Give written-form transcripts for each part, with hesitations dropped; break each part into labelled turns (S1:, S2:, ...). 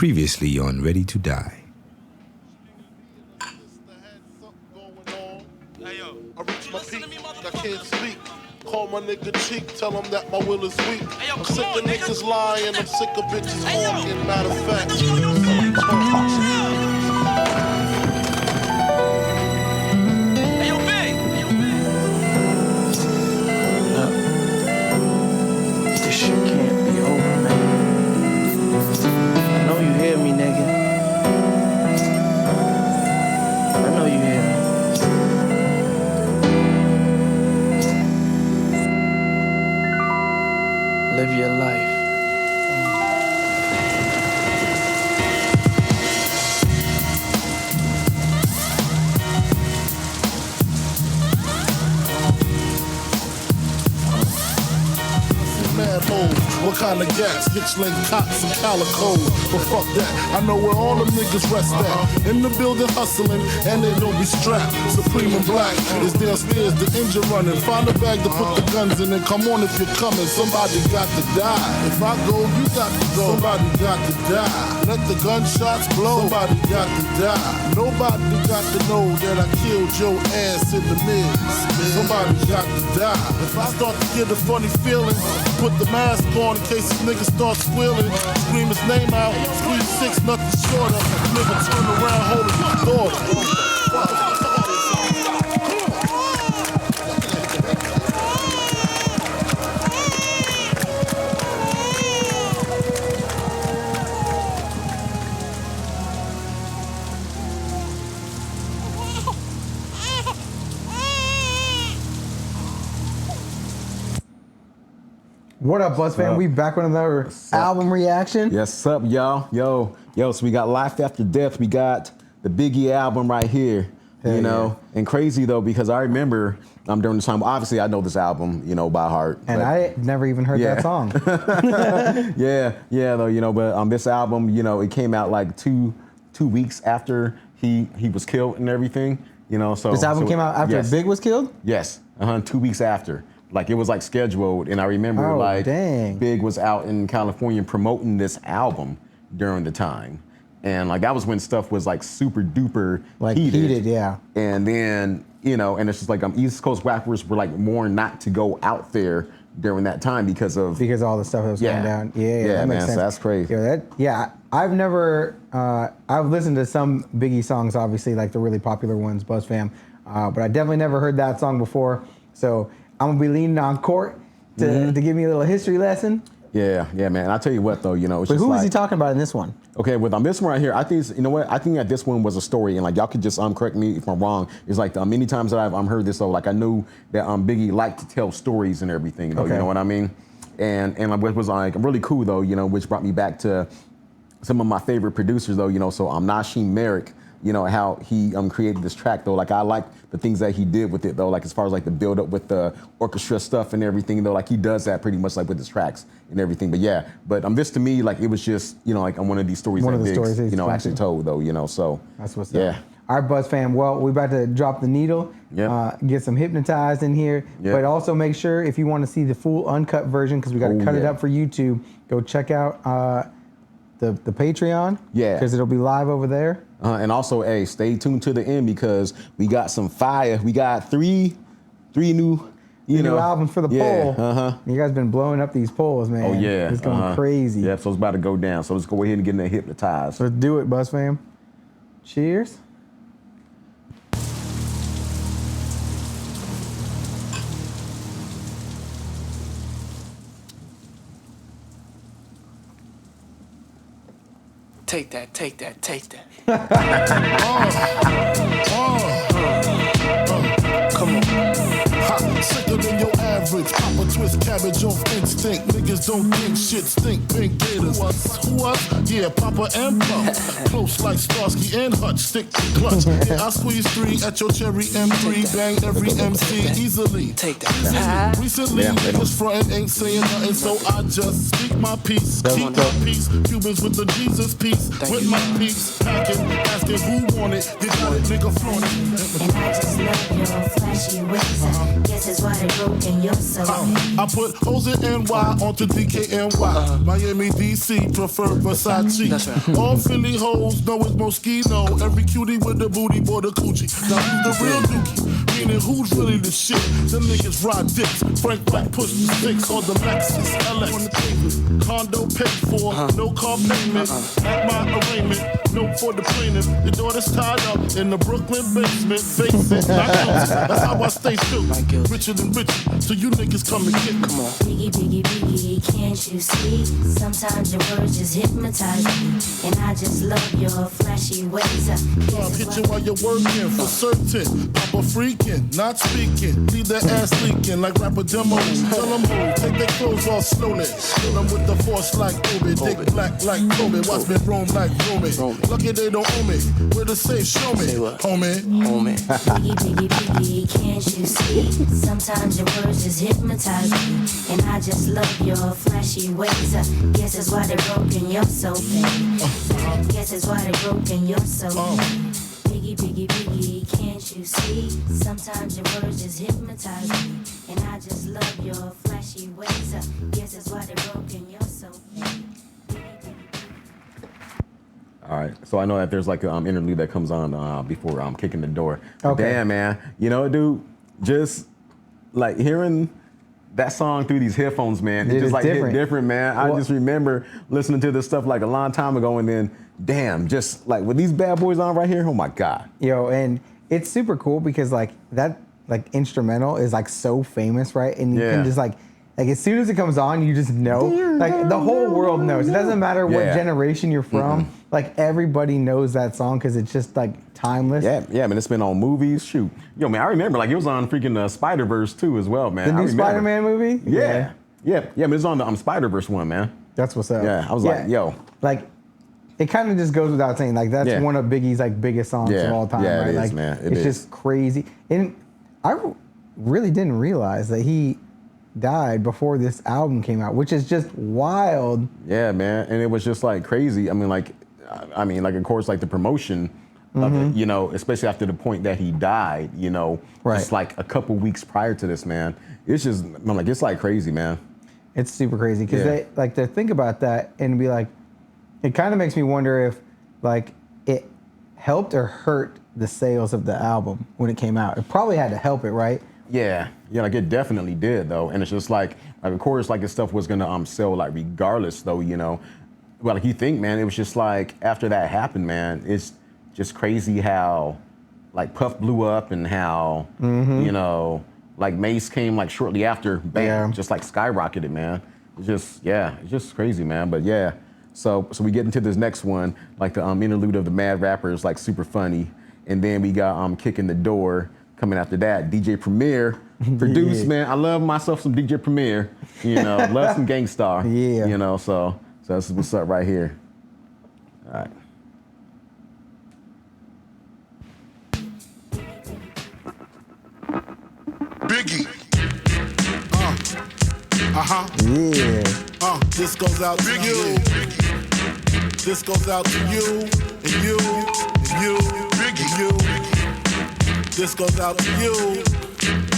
S1: Previously on Ready to Die.
S2: I reach my peak, I can't speak. Call my nigga cheek, tell him that my will is weak. I'm sick of niggas lying, I'm sick of bitches hawking. Matter of fact,
S3: this shit can't be over, man. I know you hear me, nigga. I know you hear me. Live your life.
S2: mad mode. What kind of gas? Hitchling cops and calico. But fuck that, I know where all them niggas rest at. In the building hustling, and they don't be strapped. Supreme and black is downstairs, the engine running. Find a bag to put the guns in and come on if you're coming. Somebody got to die. If I go, you got to go. Somebody got to die. Let the gunshots blow. Somebody got to die. Nobody got to know that I killed your ass in the mix. Somebody got to die. If I start to get a funny feeling, put the mask on in case this nigga starts squealing. Scream his name out, scream 6, nothing shorter. Nigga turn around, holding his daughter.
S4: What up, Buzz fan? We back with another album reaction.
S5: Yes, up, y'all. Yo, so we got Life After Death. We got the BIGGIE album right here.
S4: Hell
S5: you know,
S4: yeah.
S5: And crazy though, because I remember during the time, obviously I know this album, by heart.
S4: And I never even heard that song.
S5: yeah, though, but this album, it came out like two weeks after he was killed and everything. So
S4: This album came out after Big was killed?
S5: Yes, 2 weeks after. Like it was like scheduled, and I remember Big was out in California promoting this album during the time, and like that was when stuff was like super duper heated,
S4: yeah.
S5: And then and it's just like East Coast rappers were like warned not to go out there during that time because all
S4: the stuff that was going down. Yeah, that makes sense.
S5: So that's crazy.
S4: I've never I've listened to some Biggie songs, obviously like the really popular ones, Buzz fam, but I definitely never heard that song before. So I'm gonna be leaning on Court to give me a little history lesson. Yeah,
S5: man. I'll tell you what though, it's
S4: but
S5: just
S4: who is he talking about in this one?
S5: Okay, with this one right here, I think I think that this one was a story, and like y'all could just correct me if I'm wrong. It's like many times that I've heard this though, like I knew that Biggie liked to tell stories and everything though, you know what I mean? And what was like really cool though, which brought me back to some of my favorite producers though, so Nasheem Merrick. How he created this track though. Like I like the things that he did with it though. Like as far as like the build up with the orchestra stuff and everything though. Like he does that pretty much like with his tracks and everything. But this to me like it was just like one of these stories that Biggs actually told though. So
S4: that's what's up. All right, Buzz fam. Well, we're about to drop the needle. Get some Hypnotize in here. But also make sure if you want to see the full uncut version, because we got to cut it up for YouTube. Go check out the Patreon. Because it'll be live over there.
S5: And also, hey, stay tuned to the end because we got some fire. We got three new,
S4: new albums for the poll. You guys been blowing up these polls, man.
S5: Oh yeah,
S4: it's going crazy.
S5: Yeah, so it's about to go down. So let's go ahead and get in there Hypnotized.
S4: Let's do it, Buzz fam. Cheers.
S3: Take that.
S2: Come on. Sicker than your average. Papa twist cabbage off instinct. Niggas don't think shit stink. Pink gators. Who us? Yeah, Papa and Pump. Close like Starsky and Hutch. Stick to clutch. Yeah, I squeeze 3 at your cherry M3. Bang every MC easily.
S3: Take that.
S2: Recently, niggas frontin' ain't saying nothing, so I just speak my peace. Keep my peace. Cubans with the Jesus peace. With my peace. Packing, asking who want it. You got it, nigga, flaunt it.
S6: And I just love your flashy ways. Guess it's why they broke in your soul.
S2: I put O's in NY onto DKNY. Miami, DC, prefer Versace.
S3: That's right.
S2: All Philly hoes know it's Moschino. Every cutie with the booty, boy, the coochie. Now who's the real dookie? Meaning who's really the shit? Them niggas ride dicks. Frank Black push the sticks on the Lexus LX. Condo paid for, no car payment. At my arraignment, note for the plaintiff. The daughter's tied up in the Brooklyn basement. Face it, not guilty. That's how I stay still. Richer than richer, so you niggas come and get me. Come on.
S6: Biggie, biggie, biggie, can't you see? Sometimes your words just hypnotize me. And I just love your flashy ways.
S2: I'll hit you while you're working for certain. Papa freaking, not speaking. Leave that ass leaking like rapper demos. Tell them who, take their clothes off slowly. Kill them with the force like Obi. Dick black like Kobe. Watch me roam like Romy. Lucky they don't owe me. Where to say, show me, homie.
S6: Biggie, biggie, biggie, can't you see? Sometimes your words just hypnotize me. And I just love your flashy ways. Guess that's why they're broken, you're so bad. Guess that's why they're broken, you're so bad. Biggie, biggie, biggie, can't you see? Sometimes your words just hypnotize me. And I just love your flashy ways. Guess that's why they're broken, you're so bad.
S5: All right, so I know that there's like an interlude that comes on before kicking the door.
S4: Okay.
S5: Damn, man. You know, dude, just like hearing that song through these headphones, man, it just like hit different, man. I just remember listening to this stuff like a long time ago, and then, damn, just like with these bad boys on right here, oh my God.
S4: Yo, and it's super cool because like that like instrumental is like so famous, right? And you can just like as soon as it comes on, you just know. Like the whole world knows. It doesn't matter what generation you're from. Like everybody knows that song because it's just like timeless.
S5: Yeah, man, it's been on movies. Shoot. Yo, man, I remember like it was on freaking Spider-Verse too as well, man.
S4: The new Spider-Man movie?
S5: Yeah, but it's on the Spider-Verse one, man.
S4: That's what's up.
S5: Yeah, I was like, yo.
S4: Like, it kind of just goes without saying. Like, that's one of Biggie's like biggest songs of all time.
S5: Yeah,
S4: right?
S5: it
S4: Like,
S5: is, man.
S4: It's just crazy. And I really didn't realize that he died before this album came out, which is just wild.
S5: Yeah, man. And it was just like crazy. I mean, like, of course, like the promotion of it, you know, especially after the point that he died, you know, just like a couple weeks prior to this, man. It's just, I'm like, it's like crazy, man.
S4: It's super crazy because they like to think about that and be like, it kind of makes me wonder if like it helped or hurt the sales of the album when it came out. It probably had to help it, right?
S5: Yeah, like it definitely did though, and it's just like of course, like this stuff was gonna sell like regardless though, you know. But like you think, man, it was just like after that happened, man, it's just crazy how like Puff blew up and how you know like Mace came like shortly after, bam, just like skyrocketed, man. It's just crazy, man. But yeah, so we get into this next one, like the interlude of the Mad Rappers, like super funny, and then we got Kicking the Door. Coming after that, DJ Premier produced, man. I love myself some DJ Premier, you know, love some Gangstar, you know, so that's what's up right here. All right.
S2: Biggie. This goes out to you. This goes out to you, and you, and you, Biggie, you. This goes out to you.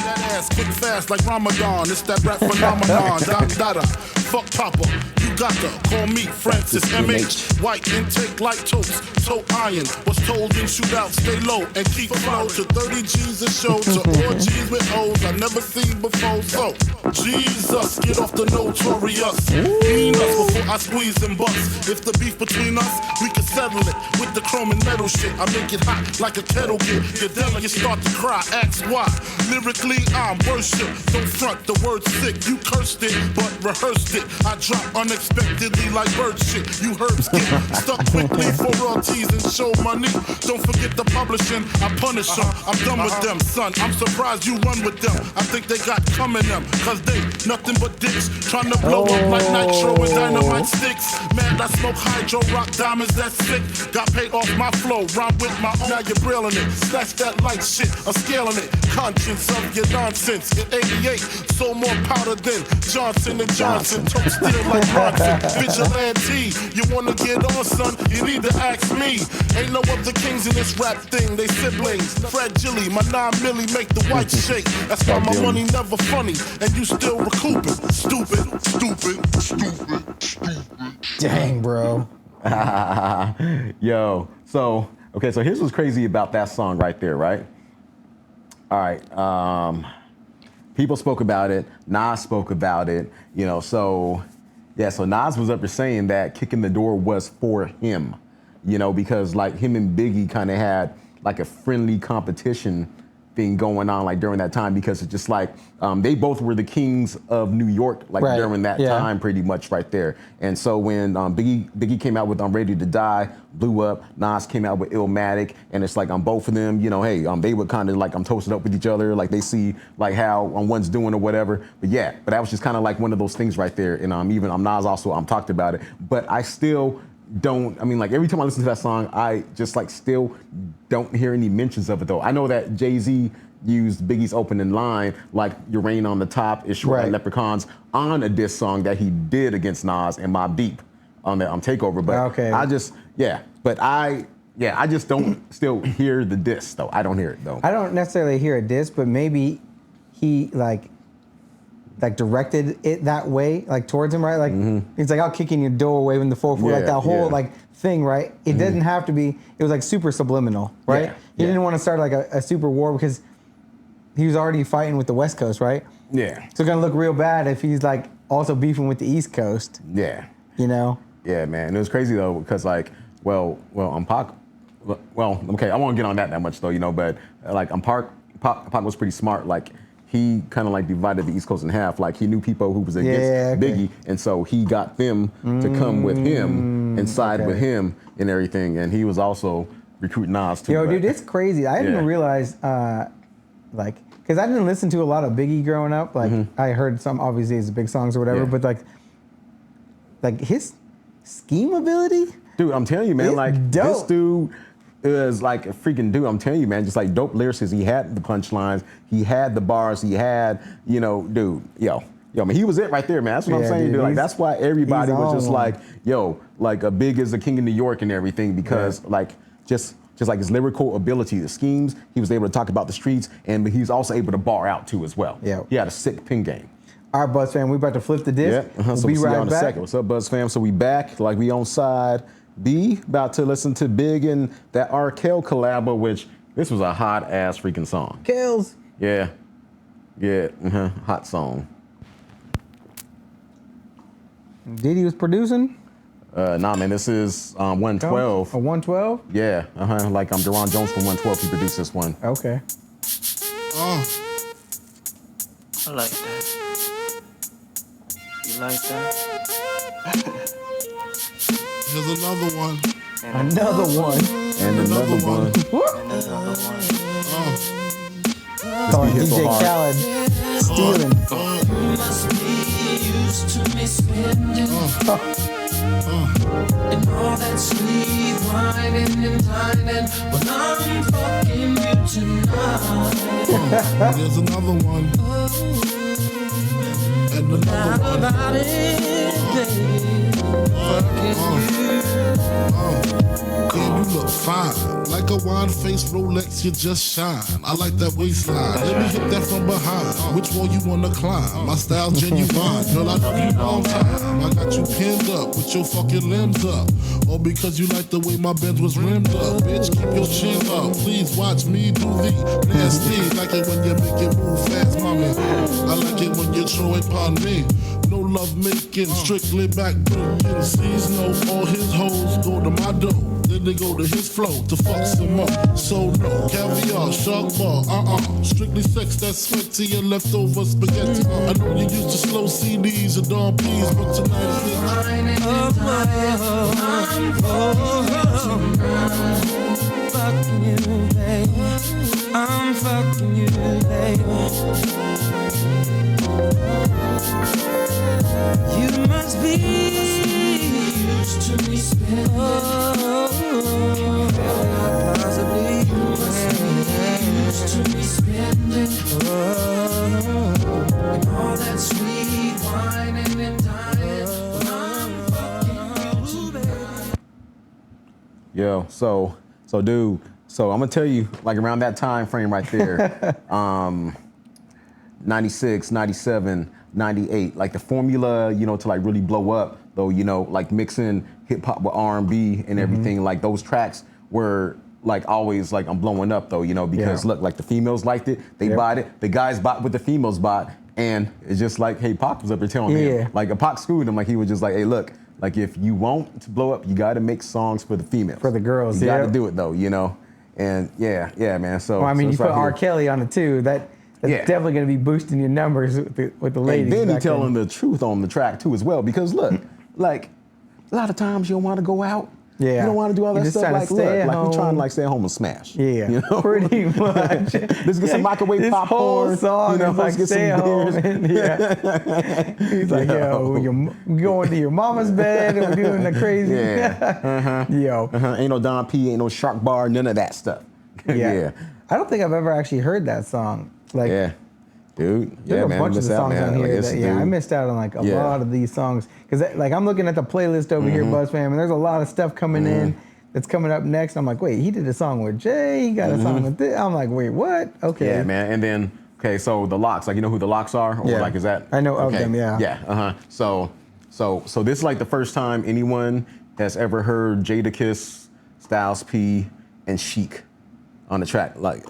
S2: That ass quick fast like Ramadan. It's that rap phenomenon. Dada, fuck Papa. You got to call me Francis M.H. White intake like toast. Toe iron. Was told in shootouts, stay low and keep flow to 30 G's a show. To all G's with O's I never seen before. So, Jesus, get off the Notorious. Mean us before I squeeze and bust. If the beef between us, we can settle it with the chrome and metal shit. I make it hot like a kettle get. Your delegates start to cry, ask why. Lyrically, I'm worship. Don't front, the word sick. You cursed it, but rehearsed it. I drop unexpectedly like bird shit. You herbs get stuck quickly for royalties and show money. Don't forget the publishing, I punish them. I'm done with them, son. I'm surprised you run with them. I think they got coming them, cause they nothing but dicks. Trying to blow up like nitro and dynamite sticks. Man, I smoke hydro, rock diamonds, that's sick. Got paid off my flow, rhyme with my own. Now you're brailing it, snatch that light shit, I'm scaling it. Conscience of your nonsense. In 88, sold more powder than Johnson and Johnson. Tote still like Jackson, vigilante. You wanna get on, son? You need to ask me. Ain't no other kings in this rap thing. They siblings. Fred Gilly, my 9 milli make the white shake. That's why my money never funny, and you still recouping. Stupid.
S4: Dang, bro.
S5: Yo, so here's what's crazy about that song right there, right? All right, people spoke about it. Nas spoke about it. You know, so Nas was up there saying that Kicking the Door was for him. You know, because like him and Biggie kind of had like a friendly competition thing going on like during that time, because it's just like they both were the kings of New York like during that time pretty much right there. And so when Biggie came out with I'm Ready to Die, blew up. Nas came out with Illmatic, and it's like on both of them, you know, hey, they would kind of like toasted up with each other, like they see like how one's doing or whatever. But that was just kind of like one of those things right there. And even Nas also talked about it, but I still don't, I mean, like every time I listen to that song, I just like still don't hear any mentions of it though. I know that Jay-Z used Biggie's opening line, like "Your Rain on the Top is Short like Leprechauns," on a diss song that he did against Nas and Mobb Deep on the Takeover. But I just, I just don't still hear the diss though. I don't hear it though.
S4: I don't necessarily hear a diss, but maybe he like directed it that way, like towards him, right? Like it's like I'll kick in your door, waving the 4-4, like that whole like thing, right? It doesn't have to be. It was like super subliminal, right? He didn't want to start like a super war because he was already fighting with the West Coast, right? Yeah. So it's gonna look real bad if he's like also beefing with the East Coast. Yeah. You know? Yeah, man. And it was crazy though, because like, Pac, okay, I won't get on that much though, you know, but like Pac was pretty smart, like. He kind of like divided the East Coast in half. Like he knew people who was against Biggie, and so he got them to come with him and side with him and everything. And he was also recruiting Nas too. Yo, dude, it's crazy. I didn't realize, like, because I didn't listen to a lot of Biggie growing up. Like I heard some, obviously, his big songs or whatever, but like his scheme ability, dude. I'm telling you, man, like dope. This dude is like a freaking dude. I'm telling you, man, just like dope lyricist. He had the punchlines, he had the bars, he had, you know, dude, yo, I mean, he was it right there, man. That's what I'm saying, dude. Like that's why everybody was just like, yo, like a Big is the king of New York and everything, because like just like his lyrical ability, the schemes, he was able to talk about the streets, and he's also able to bar out too as well. Yeah, he had a sick pin game. All right, Buzz fam, we about to flip the disc. Yeah, we'll be right back. Second. What's up, Buzz fam? So we back, like we on side B, about to listen to Big and that R. Kelly collabo, which this was a hot ass freaking song. Kells. Yeah. Hot song. Diddy was producing? Nah, man, this is 112. A 112? Yeah, like Deron Jones from 112, he produced this one. Okay.
S3: I like that. You like that?
S2: Here's another one.
S4: Another one.
S5: And another one.
S3: And another one.
S4: DJ Khaled stealing.
S7: Must be used to me spending and all that sweet whining and dining when I'm fucking you tonight.
S2: There's another one. And another one.
S7: About it, baby. Fucking you.
S2: Damn, you look fine. Like a wine-faced Rolex, you just shine. I like that waistline. Let me hit that from behind. Which wall you wanna climb? My style genuine. Girl, I love you long time. I got you pinned up with your fucking limbs up. All because you like the way my Benz was rimmed up. Bitch, keep your chin up. Please watch me do the nasty. Like it when you make it move fast, mommy. I like it when you throw it upon me. No love making, strictly back bringing. Seasonal, all his hoes go to my dough. Then they go to his flow to fuck some up. So no, caviar, shark bar, strictly sex that's sweat to your leftover spaghetti. I know you used to slow CDs and Dawn P's, but tonight it's
S7: fucking you, baby. I'm fucking you, baby. You must be used to me spending. Possibly you must be used to me spending. And all that sweet whining and dying.
S5: Yo, so dude, so I'm gonna tell you, like around that time frame right there, 96, 97, 98, like the formula, you know, to like really blow up, though, you know, like mixing hip hop with R&B and everything, like those tracks were like always like I'm blowing up though, you know, because look, like the females liked it, they bought it, the guys bought what the females bought, and it's just like, hey, Pac was up there telling me, like a Pac screwed him, like he was just like, hey, look, like if you want to blow up, you got to make songs for the females.
S4: For the girls,
S5: you got to do it though, you know, and yeah, man. So
S4: well, I mean,
S5: so
S4: you put
S5: right
S4: R.
S5: here.
S4: Kelly on it too. That's definitely going to be boosting your numbers with the ladies.
S5: And then he telling the truth on the track too as well, because look, like a lot of times you don't want to go out.
S4: Yeah.
S5: You don't want to do all that stuff. Like, look, like we trying to like stay at home and smash.
S4: Yeah,
S5: you know?
S4: pretty much.
S5: Let's get some microwave popcorn.
S4: This whole song
S5: you know,
S4: is like
S5: get
S4: stay
S5: some
S4: at home.
S5: beers.
S4: He's like, yo, you're going to your mama's bed and we're doing the crazy. Yo.
S5: Ain't no Don P, ain't no Shark Bar, none of that stuff.
S4: I don't think I've ever actually heard that song. Like,
S5: dude.
S4: There's a bunch of the songs on here
S5: like,
S4: that, I missed out on like a lot of these songs. Because like I'm looking at the playlist over here, Buzz Fam, and there's a lot of stuff coming in that's coming up next. I'm like, wait, he did a song with Jay, he got a song with this. I'm like, wait, what? Okay.
S5: Yeah, man. And then, okay, so the Locks, like you know who the Locks are? Or like is that?
S4: I know of them, yeah.
S5: Yeah, So this is like the first time anyone has ever heard Jadakiss, Styles P, and Chic on the track. Like,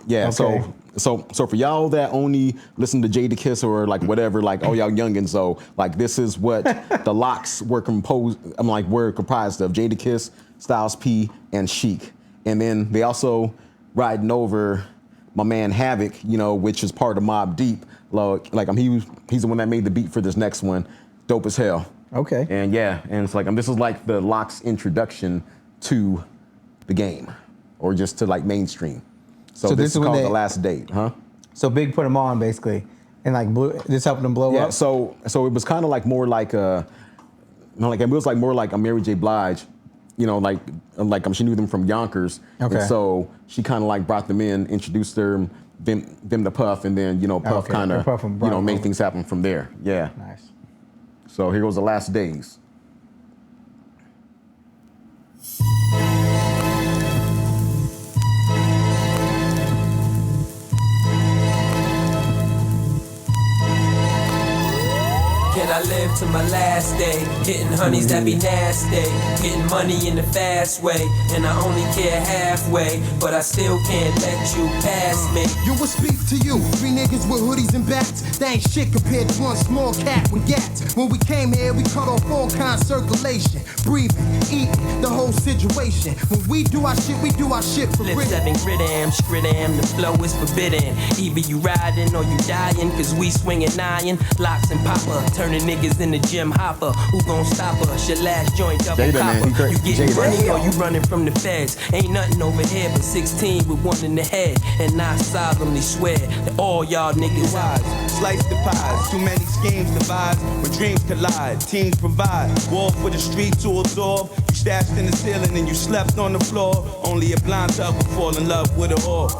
S5: so for y'all that only listen to Jadakiss or like whatever, like oh y'all youngins, so like this is what the Locks were comprised of: Jadakiss, Styles P, and Chic. And then they also riding over my man Havoc, you know, which is part of Mobb Deep. Like he's the one that made the beat for this next one. Dope as hell.
S4: Okay.
S5: And and it's like this is like the Locks introduction to the game, or just to like mainstream. So this is called The Last Date, huh?
S4: So Big put them on basically, and like this helped them blow up.
S5: Yeah. So it was kind of like more like it was like more like a Mary J. Blige, you know, like she knew them from Yonkers.
S4: Okay.
S5: And so she kind of like brought them in, introduced them to Puff, and then Puff kind of made things happen from there. Yeah.
S4: Nice.
S5: So here goes The Last Days.
S8: Can I live to my last day? Hitting honeys that be nasty. Getting money in the fast way. And I only care halfway. But I still can't let you pass me.
S9: You will speak to you. 3 niggas with hoodies and bats. They ain't shit compared to one small cat with gats. When we came here, we cut off all kinds of circulation. Breathing, eating, the whole situation. When we do our shit for
S8: Flip
S9: real.
S8: 7 gridam, skridam, the flow is forbidden. Either you riding or you dying, cause we swinging iron. Locks and popper, turning niggas in the gym hopper. Who gon' stop us? Your last joint double
S5: Jada,
S8: copper.
S5: man,
S8: You getting
S5: Jada.
S8: money or you running from the feds? Ain't nothing over here but 16 with one in the head. And I solemnly swear that all y'all niggas
S10: wise. Slice the pies, too many schemes devised. When dreams collide, teams provide. War for the street to absorb. You stashed in the ceiling and you slept on the floor. Only a blind thug would fall in love with a whore.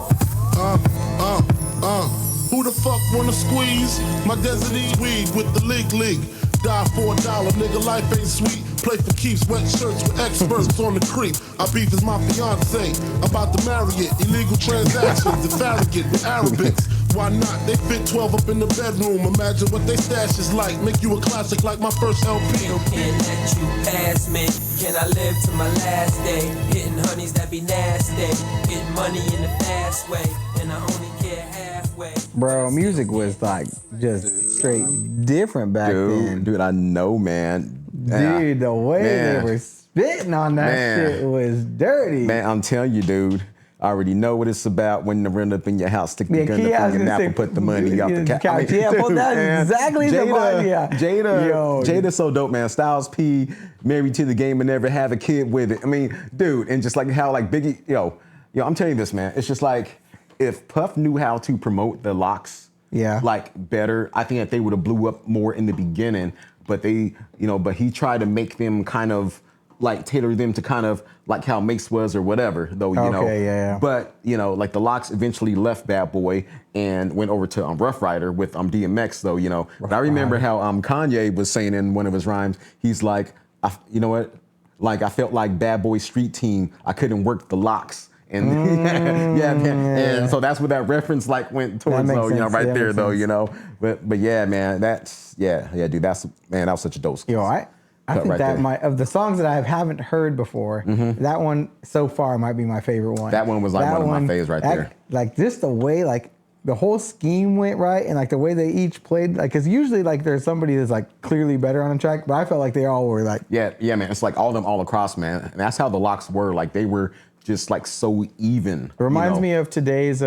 S2: Who the fuck wanna squeeze my desert weed with the league? Die for $1, nigga, life ain't sweet. Play for keeps, wet shirts with experts on the creep. I beef is my fiance, about to marry it. Illegal transactions, if arrogant with Arabics. Why not? They fit 12 up in the bedroom. Imagine what they stash is like. Make you a classic like my first LP.
S8: Still can't let you pass me. Can I live to my last day? Hitting honeys that be nasty. Getting money in the fast way. And I only care halfway.
S4: Bro, music was like just straight different back then.
S5: Dude, I know, man.
S4: Dude, the way they were spitting on that shit was dirty.
S5: Man, I'm telling you, dude. I already know what it's about when they run up in your house, stick the gun up in your mouth and put the money off the couch.
S4: That's exactly the vibe.
S5: Jada's so dope, man. Styles P, married to the game and never have a kid with it. I mean, dude, and just like how like Biggie, yo, I'm telling you this, man. It's just like if Puff knew how to promote the Locks, like better, I think that they would have blew up more in the beginning. But they, but he tried to make them kind of like tailor them to kind of like how Mace was or whatever, though, you know. But, like the Locks eventually left Bad Boy and went over to Rough Rider with DMX, though, But I remember how Kanye was saying in one of his rhymes, he's like, you know what? like I felt like Bad Boy Street Team. I couldn't work the locks. And yeah, man. And so that's what that reference like went towards, though, you know, right there, though, you know. But yeah, man, that's dude. That was such a dope.
S4: Yo, I think right that might of the songs that I haven't heard before. That one so far might be my favorite one.
S5: That one was like one of my faves right there.
S4: Like just the way like the whole scheme went right, and like the way they each played, like because usually like there's somebody that's like clearly better on a track, but I felt like they all were like
S5: yeah, man. It's like all of them all across, man. And that's how the locks were. Like they were just like so even.
S4: It reminds me of today's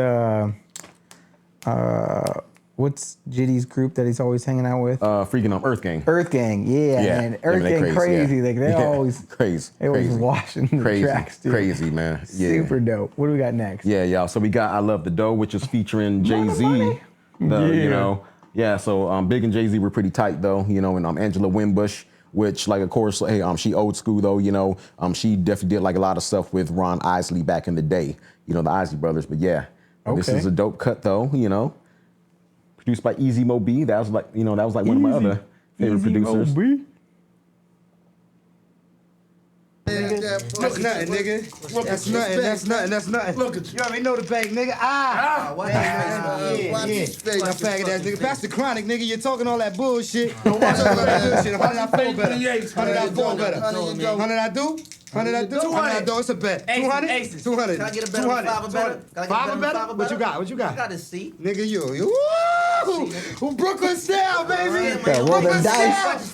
S4: what's JD's group that he's always hanging out with?
S5: Freaking Earth Gang.
S4: Earth Gang, man. Earth Gang crazy. Like they always
S5: crazy.
S4: They always washing the tracks, dude.
S5: Crazy, man. Yeah.
S4: Super dope. What do we got next?
S5: Yeah, y'all. So we got I Love the Dough, which is featuring Jay-Z. You know. Yeah, so Big and Jay-Z were pretty tight though, you know, and Angela Winbush, which like of course, hey, she old school though, you know. She definitely did like a lot of stuff with Ron Isley back in the day, you know, the Isley brothers. But yeah, this is a dope cut though, you know. Produced by Easy Mo B. That was like, you know, one of my other favorite producers.
S9: That's nothing, nigga. That's nothing. Look at you. You already know the bag, nigga. What? Yeah. That faggot ass nigga. Pass the chronic, nigga. You're talking all that bullshit. How did I fall better? How did I fall better? How did I do? 200. It's a bet. 200? 200.
S11: Can I get a bet? 200. Five or better?
S9: Five or better? What you got?
S11: I got a seat.
S9: Nigga, you. Woo! Brooklyn style, baby.
S4: Brooklyn dice.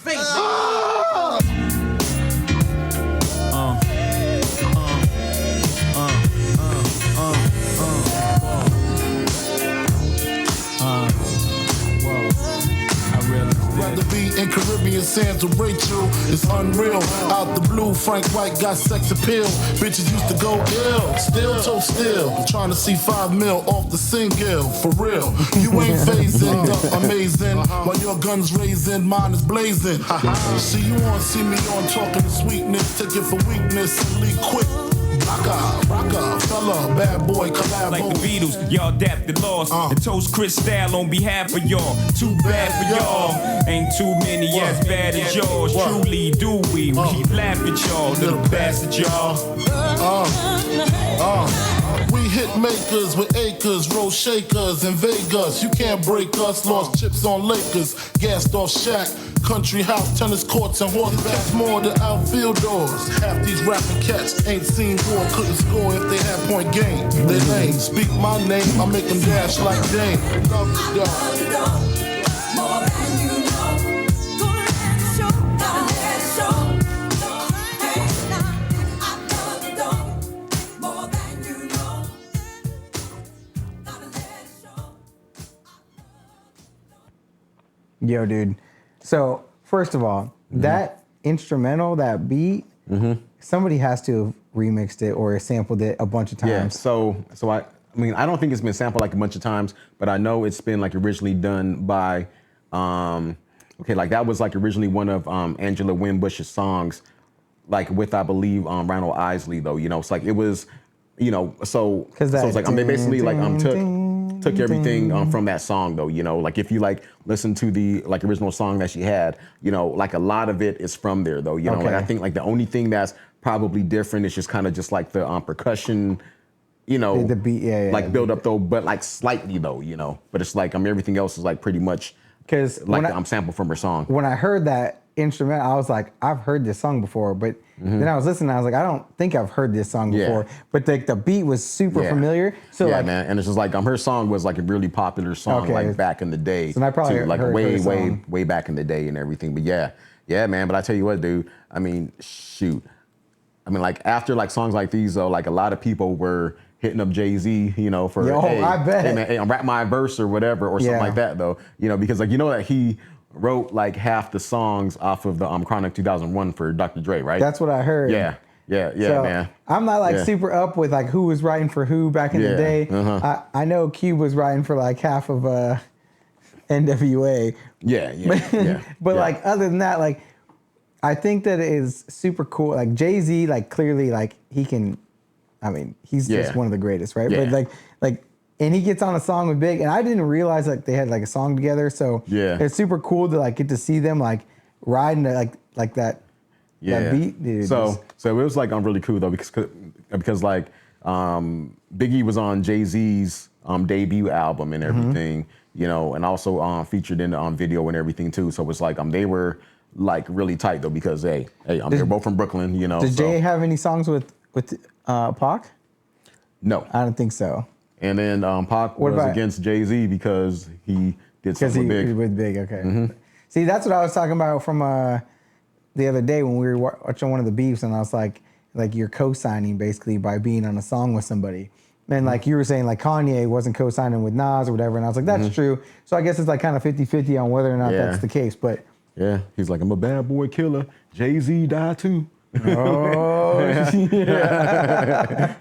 S2: Rather be in Caribbean sands with Rachel, it's unreal. Out the blue, Frank White got sex appeal. Bitches used to go ill, still toe still. Trying to see 5 mil off the single, for real. You ain't phasing the amazing, while your gun's raising, mine is blazing. See you on, see me on, talking to sweetness, take it for weakness and leak quick. Rocker, fella, bad boy, collab.
S12: Like the Beatles, y'all adapted lost. And toast Chris Style on behalf of y'all. Too bad for y'all. Ain't too many as bad as yours. Truly do we laugh at y'all, little bastard y'all.
S2: We hit makers with acres, roll shakers in Vegas. You can't break us, lost chips on Lakers, gassed off Shaq. Country house, tennis courts, and horsebacks more than outfield doors. Half these rapping cats ain't seen war, couldn't score if they had point game. They lame, speak my name, I make them dash like Dame. Love the dog. More than you know. Go ahead and show. Gotta let it show. Hey, I love the dog. More than you know. Gotta let it show.
S4: Yo, dude. So, first of all, that instrumental, that beat, somebody has to have remixed it or sampled it a bunch of times.
S5: Yeah, so I mean, I don't think it's been sampled like a bunch of times, but I know it's been like originally done by, like that was like originally one of Angela Winbush's songs, like with, I believe, Ronald Isley, though, you know, it's like it was, you know, so it's like they basically like took everything from that song, though, you know, like if you like listen to the like original song that she had, you know, like a lot of it is from there, though, you know. Like I think like the only thing that's probably different is just kind of just like the percussion, you know,
S4: the beat,
S5: like build up though, but like slightly though, you know, but it's like everything else is like pretty much
S4: because
S5: like I'm sampled from her song.
S4: When I heard that instrument, I was like, I've heard this song before, but then I was listening, I was like, I don't think I've heard this song before, but the beat was super familiar. So
S5: yeah,
S4: like,
S5: man, and it's just like her song was like a really popular song like back in the day.
S4: So I probably
S5: too, like
S4: heard
S5: way back in the day and everything. But yeah, man. But I tell you what, dude. I mean, shoot. I mean, like after like songs like these, though, like a lot of people were hitting up Jay-Z, you know, for
S4: I bet.
S5: Hey man, hey, rap my verse or whatever or something like that, though. You know, because like you know that he wrote like half the songs off of the Chronic 2001 for Dr. Dre, right?
S4: That's what I heard.
S5: Yeah, so
S4: man. I'm not like super up with like who was writing for who back in the day. I know Cube was writing for like half of NWA. But like other than that, like I think that it is super cool. Like Jay-Z, like clearly like he can, I mean, he's just one of the greatest, right? But like and he gets on a song with Big, and I didn't realize like they had like a song together. So it's super cool to like get to see them like riding like that
S5: Yeah.
S4: That beat, dude.
S5: So it was like really cool though because like Biggie was on Jay-Z's debut album and everything, you know, and also featured in the video and everything too. So it's like they were like really tight though because they're both from Brooklyn, you know.
S4: Did Jay have any songs with Pac?
S5: No,
S4: I don't think so.
S5: And then Pac was against Jay-Z because he did something
S4: with Big. Okay. See, that's what I was talking about from the other day when we were watching one of the beefs, and I was like you're co-signing basically by being on a song with somebody. And like you were saying, like Kanye wasn't co-signing with Nas or whatever, and I was like, that's true. So I guess it's like kind of 50-50 on whether or not that's the case. But
S5: yeah, he's like, I'm a bad boy killer. Jay-Z died too.
S4: Oh, yeah.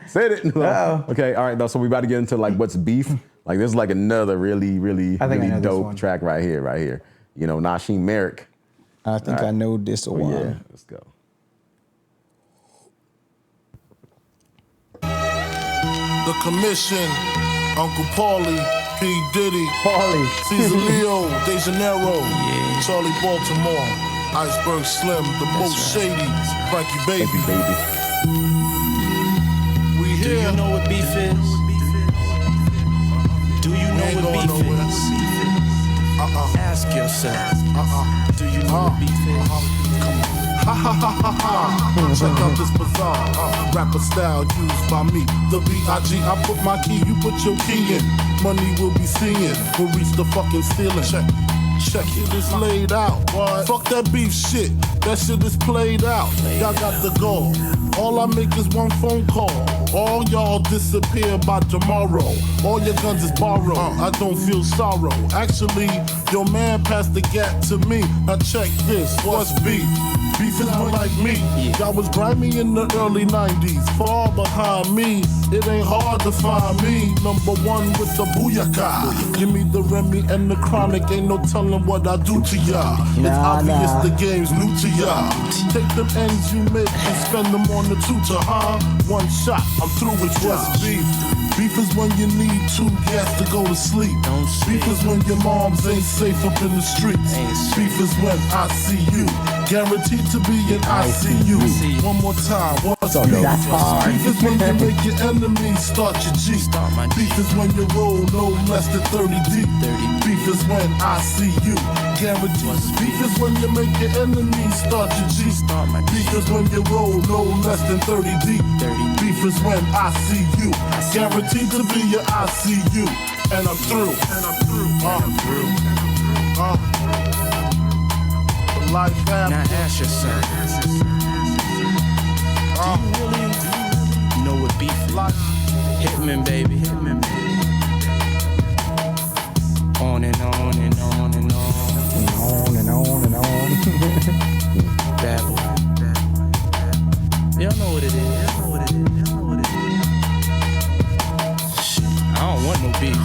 S5: Said it. Okay, all right, though. So we about to get into like what's beef. Like this is like another really dope track right here. You know, Nasheem Merrick.
S4: I think I know this one.
S5: Yeah, let's go.
S2: The Commission, Uncle Paulie, P. Diddy, Caesar Leo, De Janeiro, Charlie Baltimore, Iceberg Slim, the most shady, Frankie Baby. We here.
S3: Do you know what beef is? Do you know what beef is? Ask yourself. Do you know what beef is? Come on.
S2: Ha ha ha ha ha. Check out this bizarre rapper style used by me. The B.I.G. I put my key, you put your key in. Money will be seeing. We'll reach the fucking ceiling. Check it, it's laid out. What? Fuck that beef shit. That shit is played out. Y'all got the goal. All I make is one phone call. All y'all disappear by tomorrow. All your guns is borrowed. I don't feel sorrow. Actually, your man passed the gap to me. Now check this. What's beef? Beef is not like me. Y'all was grimy in the early 90s. Far behind me. It ain't hard to find me. Number one with the booyaka. Give me the Remy and the Chronic. Ain't no telling what I do to y'all. It's obvious the game's new to y'all. Take them ends you make and spend them on the tutor, huh? One shot, I'm through with what's beef. Beef is when you need 2 gas to go to sleep. Beef is when your moms ain't safe up in the streets. Beef is when I see you. Guaranteed to be in ICU. One more time, what's beef? Beef is when you make your enemies start your G. Beef is when you roll no less than 30 deep. Beef is when I see you. Guaranteed. Beef is when you make your enemies start your G. Beef is when you roll no less than 30 deep. Beef is when I see you. Guaranteed to be your ICU. And I'm through. Life after.
S3: Now ask yourself, do you really know what beef is? Hitman, baby. On and on and on and on.
S4: And on and on and on.
S3: Bad boy. Y'all know what it is. Shit, I don't want no beef.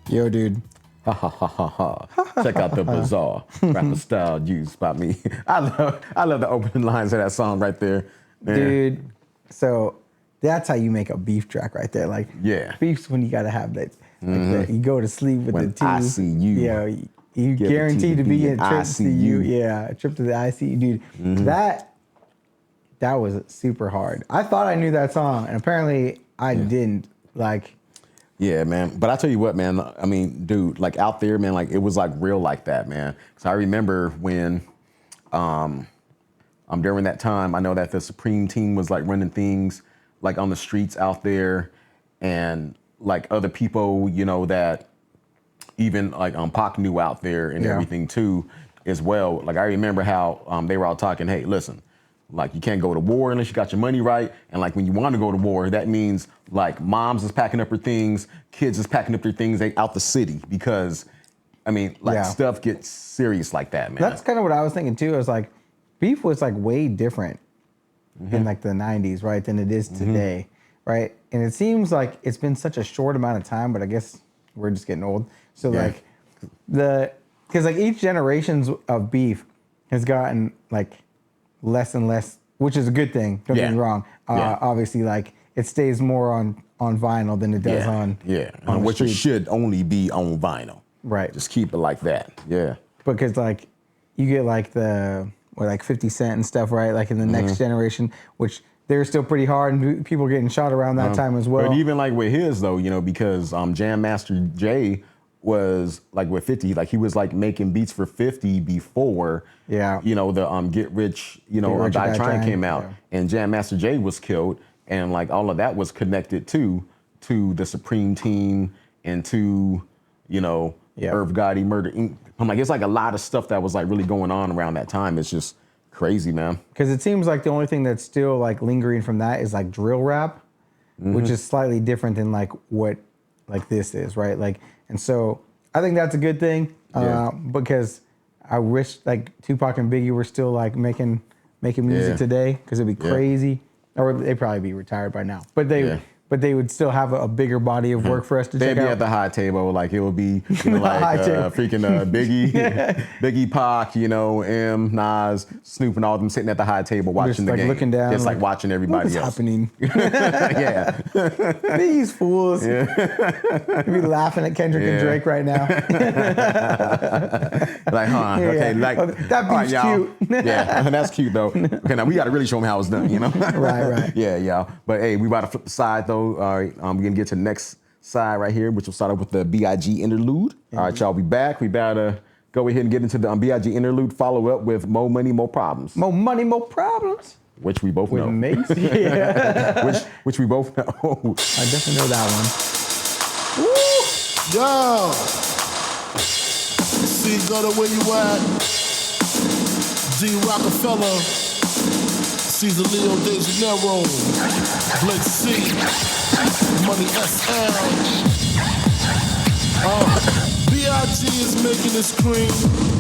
S4: Yo, dude.
S5: Ha ha ha ha ha. Check out the bizarre rapper style used by me. I love the opening lines of that song right there. Man.
S4: Dude, so that's how you make a beef track right there. Like, beef's when you gotta have that. Like you go to sleep with the two.
S5: I see you.
S4: Yeah, you guaranteed to be in trip to you. Yeah, a trip to the ICU, dude. That was super hard. I thought I knew that song, and apparently I didn't. Like.
S5: Yeah, man. But I tell you what, man, I mean, dude, like out there, man, like it was like real like that, man. Because I remember when during that time, I know that the Supreme team was like running things like on the streets out there, and like other people, you know, that even like Pac knew out there and everything too as well. Like I remember how they were all talking, hey, listen, like you can't go to war unless you got your money right. And like when you want to go to war, that means like moms is packing up her things, kids is packing up their things, they out the city because, I mean, like stuff gets serious like that, man.
S4: That's kind of what I was thinking too. I was like, beef was like way different in like the 90s, right, than it is today, right? And it seems like it's been such a short amount of time, but I guess we're just getting old. So like because like each generations of beef has gotten like less and less, which is a good thing. Don't get me wrong. Obviously, like it stays more on vinyl than it does on
S5: which it should only be on vinyl.
S4: Right.
S5: Just keep it like that. Yeah.
S4: Because like you get like like 50 Cent and stuff, right? Like in the next generation, which they're still pretty hard and people getting shot around that time as well.
S5: But even like with his though, because Jam Master Jay was like with 50, like he was like making beats for 50 before the Get Rich, Die Trying came out. Yeah. And Jam Master Jay was killed, and like all of that was connected to the Supreme Team and to, Irv Gotti Murder Inc. I'm like, it's like a lot of stuff that was like really going on around that time. It's just crazy, man.
S4: Because it seems like the only thing that's still like lingering from that is like drill rap, which is slightly different than like what like this is, right? Like, and so I think that's a good thing because I wish like Tupac and Biggie were still like making music today, because it'd be crazy, or they'd probably be retired by now. But they would still have a bigger body of work for us to check out.
S5: They'd be at the high table, like it would be like freaking Biggie, Pac, M, Nas, Snoop, and all of them sitting at the high table watching the game,
S4: looking down,
S5: just like watching everybody else.
S4: What's happening?
S5: Yeah,
S4: these fools. You'd be laughing at Kendrick and Drake right now.
S5: Like, okay, like
S4: that beat's cute.
S5: Yeah, that's cute though. Okay, now we got to really show them how it's done,
S4: Right.
S5: Yeah, y'all. But hey, we about to flip the side though. All right, we're gonna get to the next side right here, which will start off with the B.I.G. interlude. All right, y'all, we back. We about to go ahead and get into the B.I.G. interlude. Follow up with More Money, More Problems.
S4: More money, more problems.
S5: Which we both know.
S4: Mace? Yeah.
S5: which we both know.
S4: I definitely know that one.
S2: Woo! Yo! See, gutter, where you at? D. Rockefeller. Caesar Leo De Janeiro, Blake C, Money SL. B.I.G. is making this cream.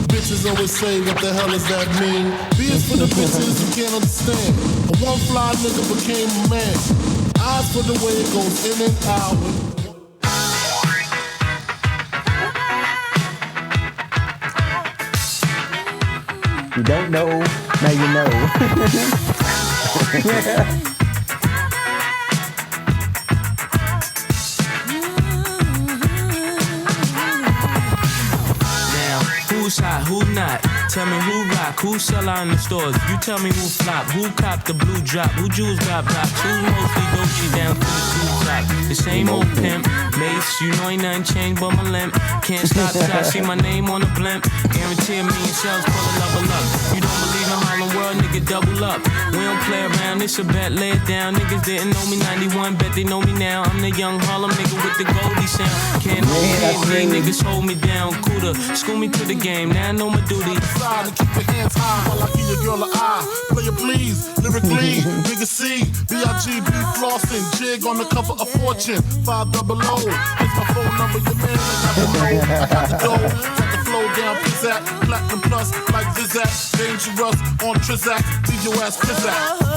S2: Bitches always say, what the hell does that mean? B is for the bitches you can't understand. A one fly nigga became a man. Eyes for the way it goes in and out.
S4: You don't know, now you know.
S13: Now, who's hot, who not? Tell me who rock, who sell out in the stores. You tell me who flop, who cop the blue drop, who jewels got blocks, who's mostly Gucci down to the two top. The same old pimp, Mace, you know ain't nothing changed but my limp. Can't stop till I see my name on the blimp. Guarantee a million shells full of level up. You don't believe in Harlem World, nigga, double up. We don't play around, it's a bet, lay it down. Niggas didn't know me 91, bet they know me now. I'm the young Harlem nigga with the Goldie sound. Can't hold me, niggas hold me down. Cooler, school me to the game, now I know my duty.
S2: And keep your hands high while I give your girl an eye. Play it please, lyrically, nigga C, B.I.G. be flossing, jig on the cover of Fortune, 500. Here's my phone number, your man ain't got the dough. I got the dough, got the flow down, pizzazz, platinum plus, like Zizak, dangerous on Trizak, leave your ass pizzazz.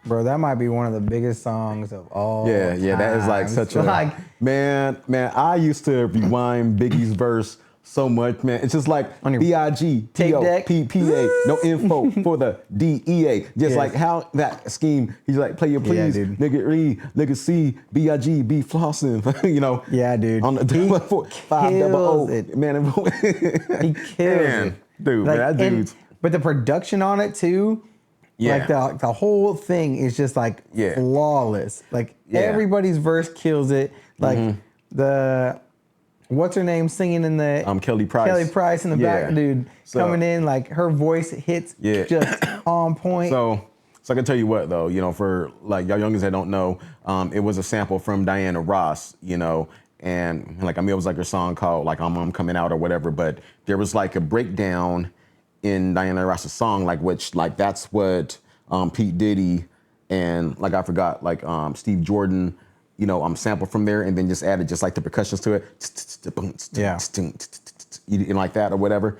S4: Bro, that might be one of the biggest songs of all
S5: time. That is like such a man. I used to rewind Biggie's verse so much, man. It's just like B.I.G. T.O.P.P.A. No info for the D.E.A. Just like how that scheme, he's like, play your please, nigga E, nigga C, B.I.G. be flossing,
S4: Yeah, dude.
S5: On the 500, man.
S4: He kills it.
S5: Dude, like, man, that dude's.
S4: But the production on it too. Yeah. Like the whole thing is just like flawless. Like everybody's verse kills it. Like the what's her name singing in the
S5: Kelly Price
S4: in the back, dude, coming in, like her voice hits just on point.
S5: So I can tell you what though, for like y'all youngins that don't know, it was a sample from Diana Ross, and like it was like a song called like I'm Coming Out or whatever, but there was like a breakdown in Diana Ross's song, which that's what Pete Diddy and I forgot Steve Jordan you know, sample from there and then just added just like the percussions to it.
S4: Yeah.
S5: Like that or whatever.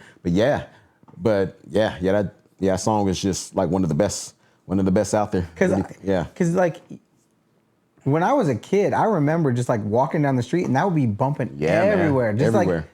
S5: But that song is just like one of the best out there.
S4: Cause like when I was a kid, I remember just like walking down the street and that would be bumping everywhere.
S5: Man.
S4: Just
S5: everywhere.
S4: Like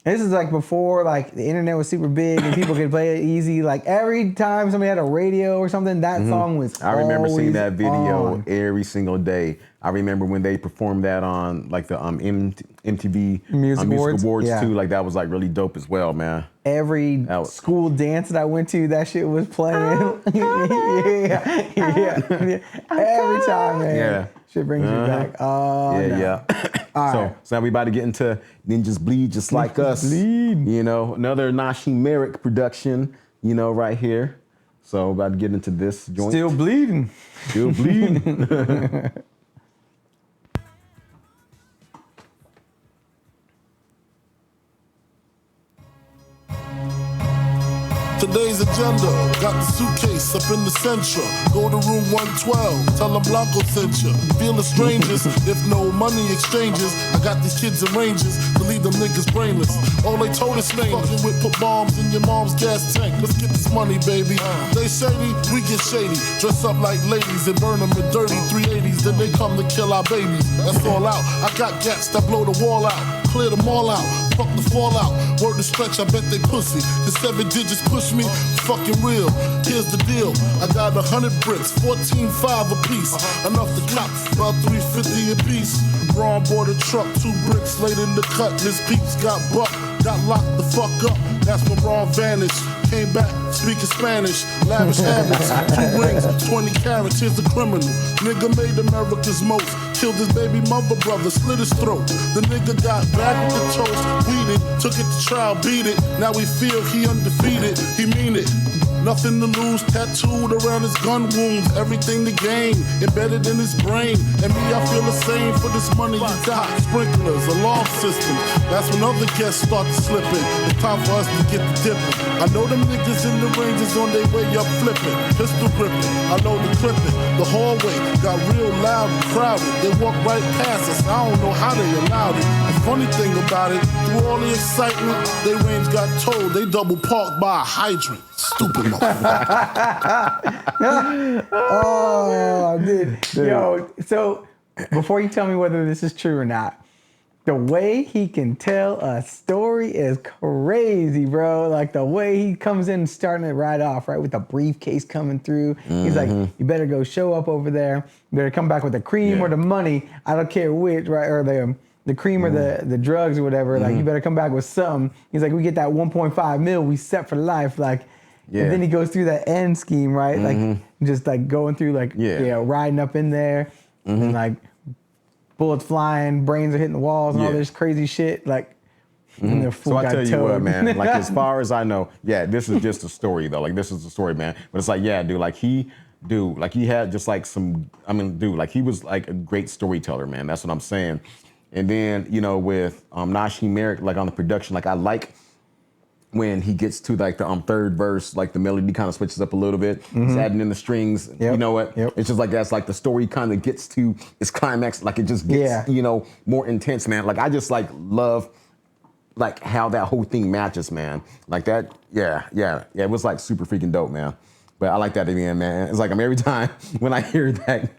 S4: this is like before like the internet was super big and people could play it easy. Like every time somebody had a radio or something, that song was
S5: I remember seeing that video
S4: on.
S5: every single day. I remember when they performed that on like the MTV
S4: Music
S5: Awards
S4: yeah.
S5: too. Like that was like really dope as well, man.
S4: Every school dance that I went to, that shit was playing. yeah. Every time, man.
S5: Yeah.
S4: Shit brings you back. Oh,
S5: yeah. So now we about to get into Ninjas Bleed Just Like Us.
S4: Bleed.
S5: You know, another Nashi Merrick production, you know, right here. So about to get into this joint.
S4: Still bleeding.
S5: Still bleeding.
S2: Today's agenda, got the suitcase up in the Centra. Go to room 112, tell them Blanco sent you. Feel the strangers, if no money exchanges. I got these kids in ranges to leave them niggas brainless. All they told us, fucking with put bombs in your mom's gas tank. Let's get this money, baby. They shady, we get shady. Dress up like ladies and burn them in dirty 380s. Then they come to kill our babies. That's all out. I got gats that blow the wall out. Clear them all out. Fuck the fallout. Word to stretch, I bet they pussy. The 7 digits push me, fucking real. Here's the deal. I got 100 bricks, 14.5 a piece. Enough to cop, about 350 a piece. Braun bought a truck, 2 bricks laid in the cut. His peeps got bucked, got locked the fuck up. That's when Braun vanished. Came back, speaking Spanish, lavish habits. 2 rings, 20 carats, here's the criminal. Nigga made America's most. Killed his baby mother brother, slit his throat. The nigga got back with the toast, weeded, took it to trial, beat it. Now we feel he undefeated, he mean it. Nothing to lose, tattooed around his gun wounds. Everything to gain, embedded in his brain. And me, I feel the same for this money you got. Sprinklers, alarm system. That's when other guests start to slip in. It's time for us to get the dipping. I know them niggas in the ranges on their way up flipping. Pistol gripping, I know the clipping. The hallway got real loud and crowded. They walked right past us, I don't know how they allowed it. The funny thing about it, through all the excitement, their range got told. They double parked by a hydrant. Stupid
S4: Oh, dude. Yo, so before you tell me whether this is true or not, the way he can tell a story is crazy, bro. Like the way he comes in starting it right off, right, with the briefcase coming through. He's like, you better go show up over there. You better come back with the cream or the money. I don't care which, right, or the cream or the drugs or whatever. Like, you better come back with something. He's like, we get that 1.5 mil, we set for life. Like, and then he goes through that end scheme, right? Like, just like going through, like, riding up in there, and like bullets flying, brains are hitting the walls, and all this crazy shit. Like, and the fool
S5: so I
S4: got
S5: tell you
S4: towed.
S5: what, man. Like, as far as I know, this is just a story though. Like, this is a story, man. But it's like, dude. Like he had just like some. I mean, dude, like he was like a great storyteller, man. That's what I'm saying. And then, you know, with Nashi Merrick, like on the production, like I like when he gets to like the third verse, like the melody kind of switches up a little bit. He's adding in the strings. You know what? It's just like that's like the story kind of gets to its climax. Like it just gets, you know, more intense, man. Like I just like love like how that whole thing matches, man. Like that, it was like super freaking dope, man. But I like that at the end, man. It's like every time when I hear that,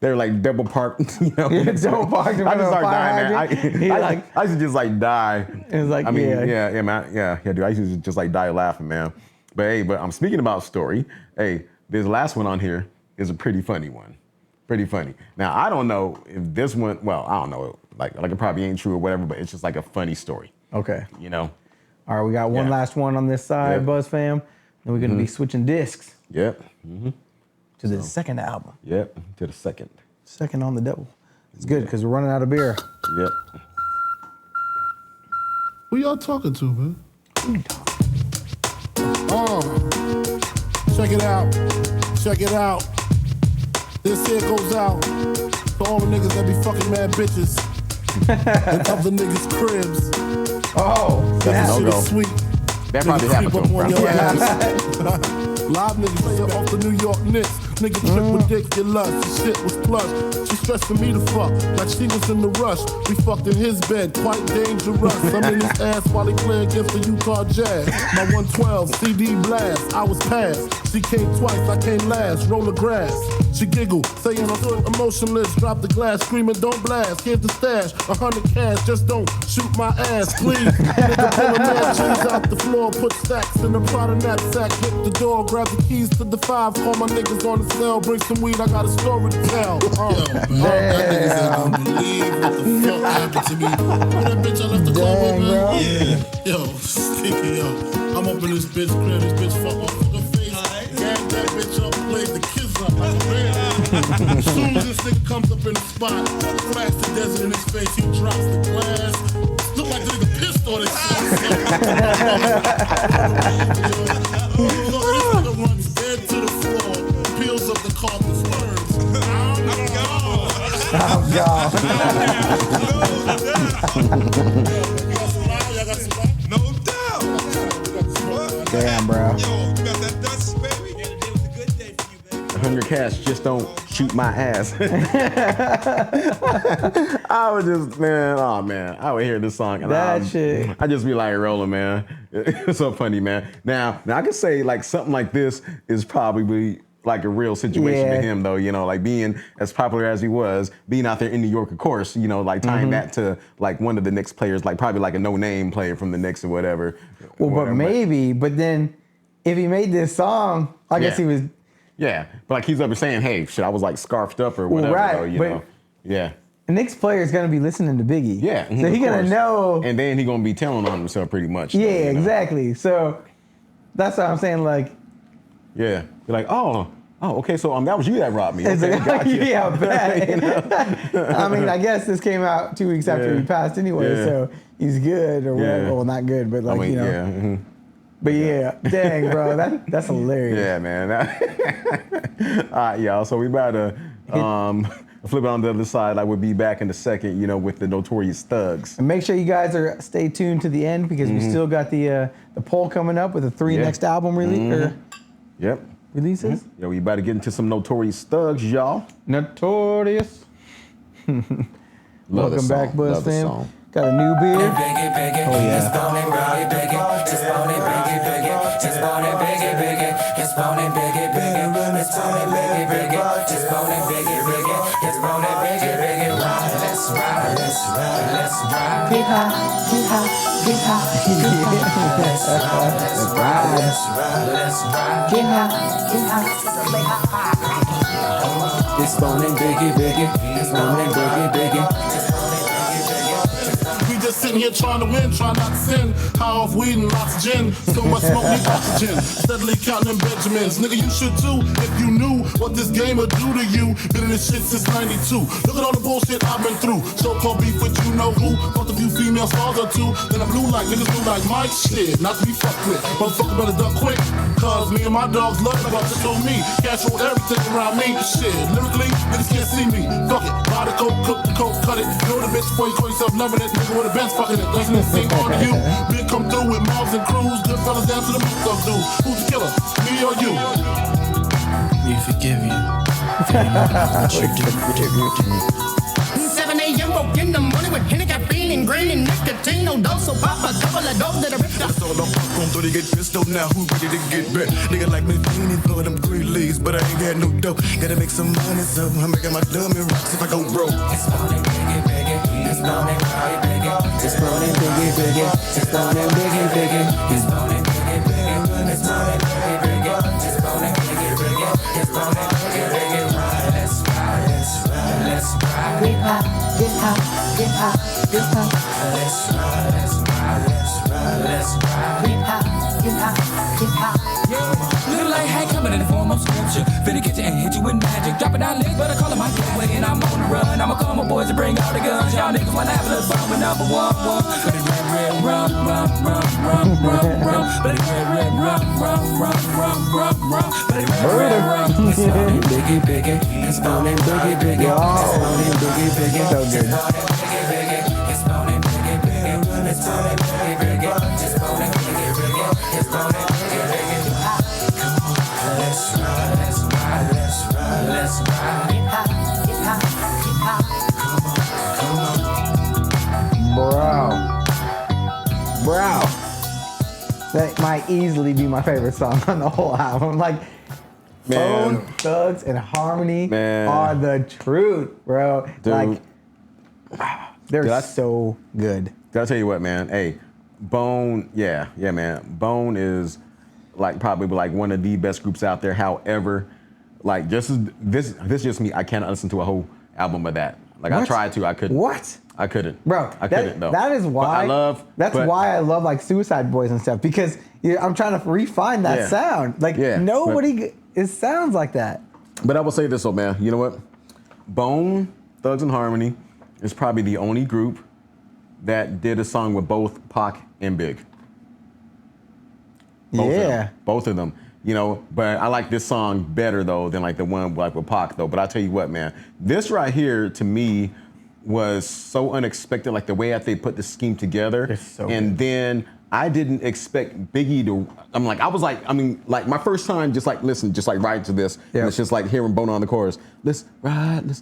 S5: they're like double parked, you know.
S4: Double parked.
S5: I just start dying, man. I used to just like die.
S4: It's like,
S5: I mean, man. Dude. I used to just like die laughing, man. But hey, I'm speaking about story. Hey, this last one on here is a pretty funny one. Pretty funny. Now, I don't know if this one, well, I don't know. Like it probably ain't true or whatever, but it's just like a funny story.
S4: Okay.
S5: You know?
S4: All right, we got one last one on this side, Buzz fam. And we're going to be switching discs.
S5: Yep.
S4: To the second album.
S5: Yep, to the second.
S4: Second on the double. It's good because we're running out of beer.
S5: Yep.
S2: Who y'all talking to, man?
S4: Who you talking
S2: to? Check it out. Check it out. This here goes out to all the niggas that be fucking mad bitches and other niggas' cribs.
S4: Oh,
S2: that shit is sweet.
S5: That probably happened to him.
S2: Live niggas play off the New York Knicks. Nigga trip ridiculous, the shit was plush. She stressing me to fuck, like she was in the rush. We fucked in his bed, quite dangerous. I'm in his ass while he play against the Utah Jazz. My 112 CD blast, I was passed. She came twice, I came last, roll the grass. She giggled, saying I'm so emotionless. Drop the glass, screaming, don't blast. Here's the stash, 100 cash, just don't shoot my ass, please. Nigga pull a man cheese out the floor, put stacks in the Prada knapsack, hit the door, grab the keys to the 5, call my niggas on the cell, bring some weed, I got a story to tell. That niggas ain't gonna believe what the fuck happened to me. When that bitch I left the club with, man? Yeah. Yo, sticky, yo. I'm up in this bitch crib, this bitch fuck off her face. Gagged that bitch up, played the kids up like a man. As soon as this nigga comes up in the spot, flash the desert in his face, he drops the glass. Look like the nigga pissed on himself. Look, this nigga runs dead to the floor, peels up the carpet, swerves.
S4: Oh, God.
S2: No doubt.
S4: Damn, bro.
S5: 100 cash, just don't shoot my ass. I would just, I would hear this song and I just be like rolling, man. It's so funny, man. Now I can say like something like this is probably like a real situation to him though, you know, like being as popular as he was, being out there in New York, of course, you know, like tying that to like one of the Knicks players, like probably like a no-name player from the Knicks or whatever.
S4: Well, but then if he made this song, I guess he was...
S5: Yeah, but like he's up there saying, hey, shit, I was like scarfed up or whatever,
S4: right,
S5: though, you know. Yeah.
S4: The Knicks player is going to be listening to Biggie.
S5: Yeah.
S4: So he's going to know.
S5: And then he's going to be telling on himself pretty much.
S4: Yeah,
S5: though, you know?
S4: exactly. So that's what I'm saying, like.
S5: Yeah. You're like, oh, okay, so that was you that robbed me.
S4: It's
S5: Okay,
S4: like,
S5: gotcha.
S4: yeah, bet.
S5: You know?
S4: I mean, I guess this came out 2 weeks after he passed anyway, so he's good or whatever. Well, not good, but like, you know.
S5: Yeah.
S4: But yeah, dang, bro, that's hilarious.
S5: Yeah, man. All right, y'all. So we about to flip it on the other side. I would be back in a second, you know, with the Notorious Thugs.
S4: And make sure you guys stay tuned to the end because we still got the poll coming up with the 3 next album releases.
S5: Yeah, we about to get into some Notorious Thugs, y'all.
S4: Notorious. Welcome back, Buzz fam. Got a new beer. Oh yeah.
S6: Get high, get high, get high, get high. Let's ride, let's ride, let's ride. Get high, get high. It's Bone Biggie, Biggie. It's Bone Biggie, Biggie.
S2: Sitting here trying to win, trying not to sin. High off weed and lots of gin. So much smoke, need oxygen. Steadily counting them Benjamins. Nigga, you should too if you knew what this game would do to you. Been in this shit since 92. Look at all the bullshit I've been through. So-called beef with you know who. Fucked a few female stars or two. Then I blew like niggas blue like Mike. Shit, not to be fucked with. Motherfucker better duck quick. Cause me and my dogs love about to show me. Cash roll everything around me. Shit, lyrically, niggas can't see me. Fuck it. Buy the coke, cook the coke, cut it. Know the bitch before you call yourself loving it. Nigga with a Benz fucking it. Doesn't it seem hard to you? Big come through with mobs and crews. Good fellas down to the meat stuff dude. Who's the killer? Me or you?
S3: We forgive you.
S14: 7 a.m. woke in the morning with Henny, caffeine, and green and nicotine. No dose, so pop a couple of doses that are ripped up.
S3: That's all I'm on 30 get pistol now. Who ready to get bit? Nigga like me feeling for them 3 leaves, but I ain't got no dough. Gotta make some money, so I'm making my dummy rocks if I go broke.
S6: It's Bone Biggie, Biggie. It's Bone Biggie, Biggie. It's Bone Biggie, Biggie. It's Bone Biggie, Biggie. It's Bone Biggie, Biggie. It's Bone Biggie, Biggie. It's Bone Biggie, Biggie. It's Bone Biggie, Biggie. Ride, let's ride, let's ride, let's ride. Get high, get high, get high, get high. Let's ride, let's ride, let's ride, let's ride. Get high, get high, get high.
S8: Little light hat coming in the form of scripture. Finna get you and hit you with magic. Dropping down legs, but I call it my getaway. And I'm on the run. I'ma call my boys to bring all the guns. Y'all niggas wanna have a little fun with number one. But it's red, red, rum, rum, rum, rum, rum, rum. But it's red, red, rum, rum, rum, rum, rum, rum. But it's red, red, rum. It's Bone Biggie, Biggie. It's Bone Biggie, Biggie. It's Bone Biggie, Biggie.
S4: So good.
S8: It's Bone Biggie, Biggie. It's Bone Biggie, Biggie. It's Bone Biggie, Biggie. It's Bone Biggie, Biggie. Let's ride, let's ride, let's ride.
S4: That might easily be my favorite song on the whole album. Like, Bone Thugs and Harmony are the truth, bro.
S5: Dude.
S4: Like, they're so good.
S5: Gotta tell you what, man. Hey, Bone, yeah, man. Bone is like probably like one of the best groups out there. However, like this is just me. I cannot listen to a whole album of that. Like
S4: What?
S5: I tried to, I couldn't.
S4: What?
S5: I couldn't,
S4: bro.
S5: I couldn't though.
S4: That is why why I love like Suicide Boys and stuff, because I'm trying to refine that sound. Like nobody it sounds like that.
S5: But I will say this though, man. You know what? Bone Thugs and Harmony is probably the only group that did a song with both Pac and Big. Both of them. You know, but I like this song better though than like the one like with Pac though. But I'll tell you what, man, this right here to me was so unexpected, like the way that they put the scheme together. And then I didn't expect Biggie to. Like my first time just like riding to this. And it's just like hearing Bono on the chorus. Let's ride,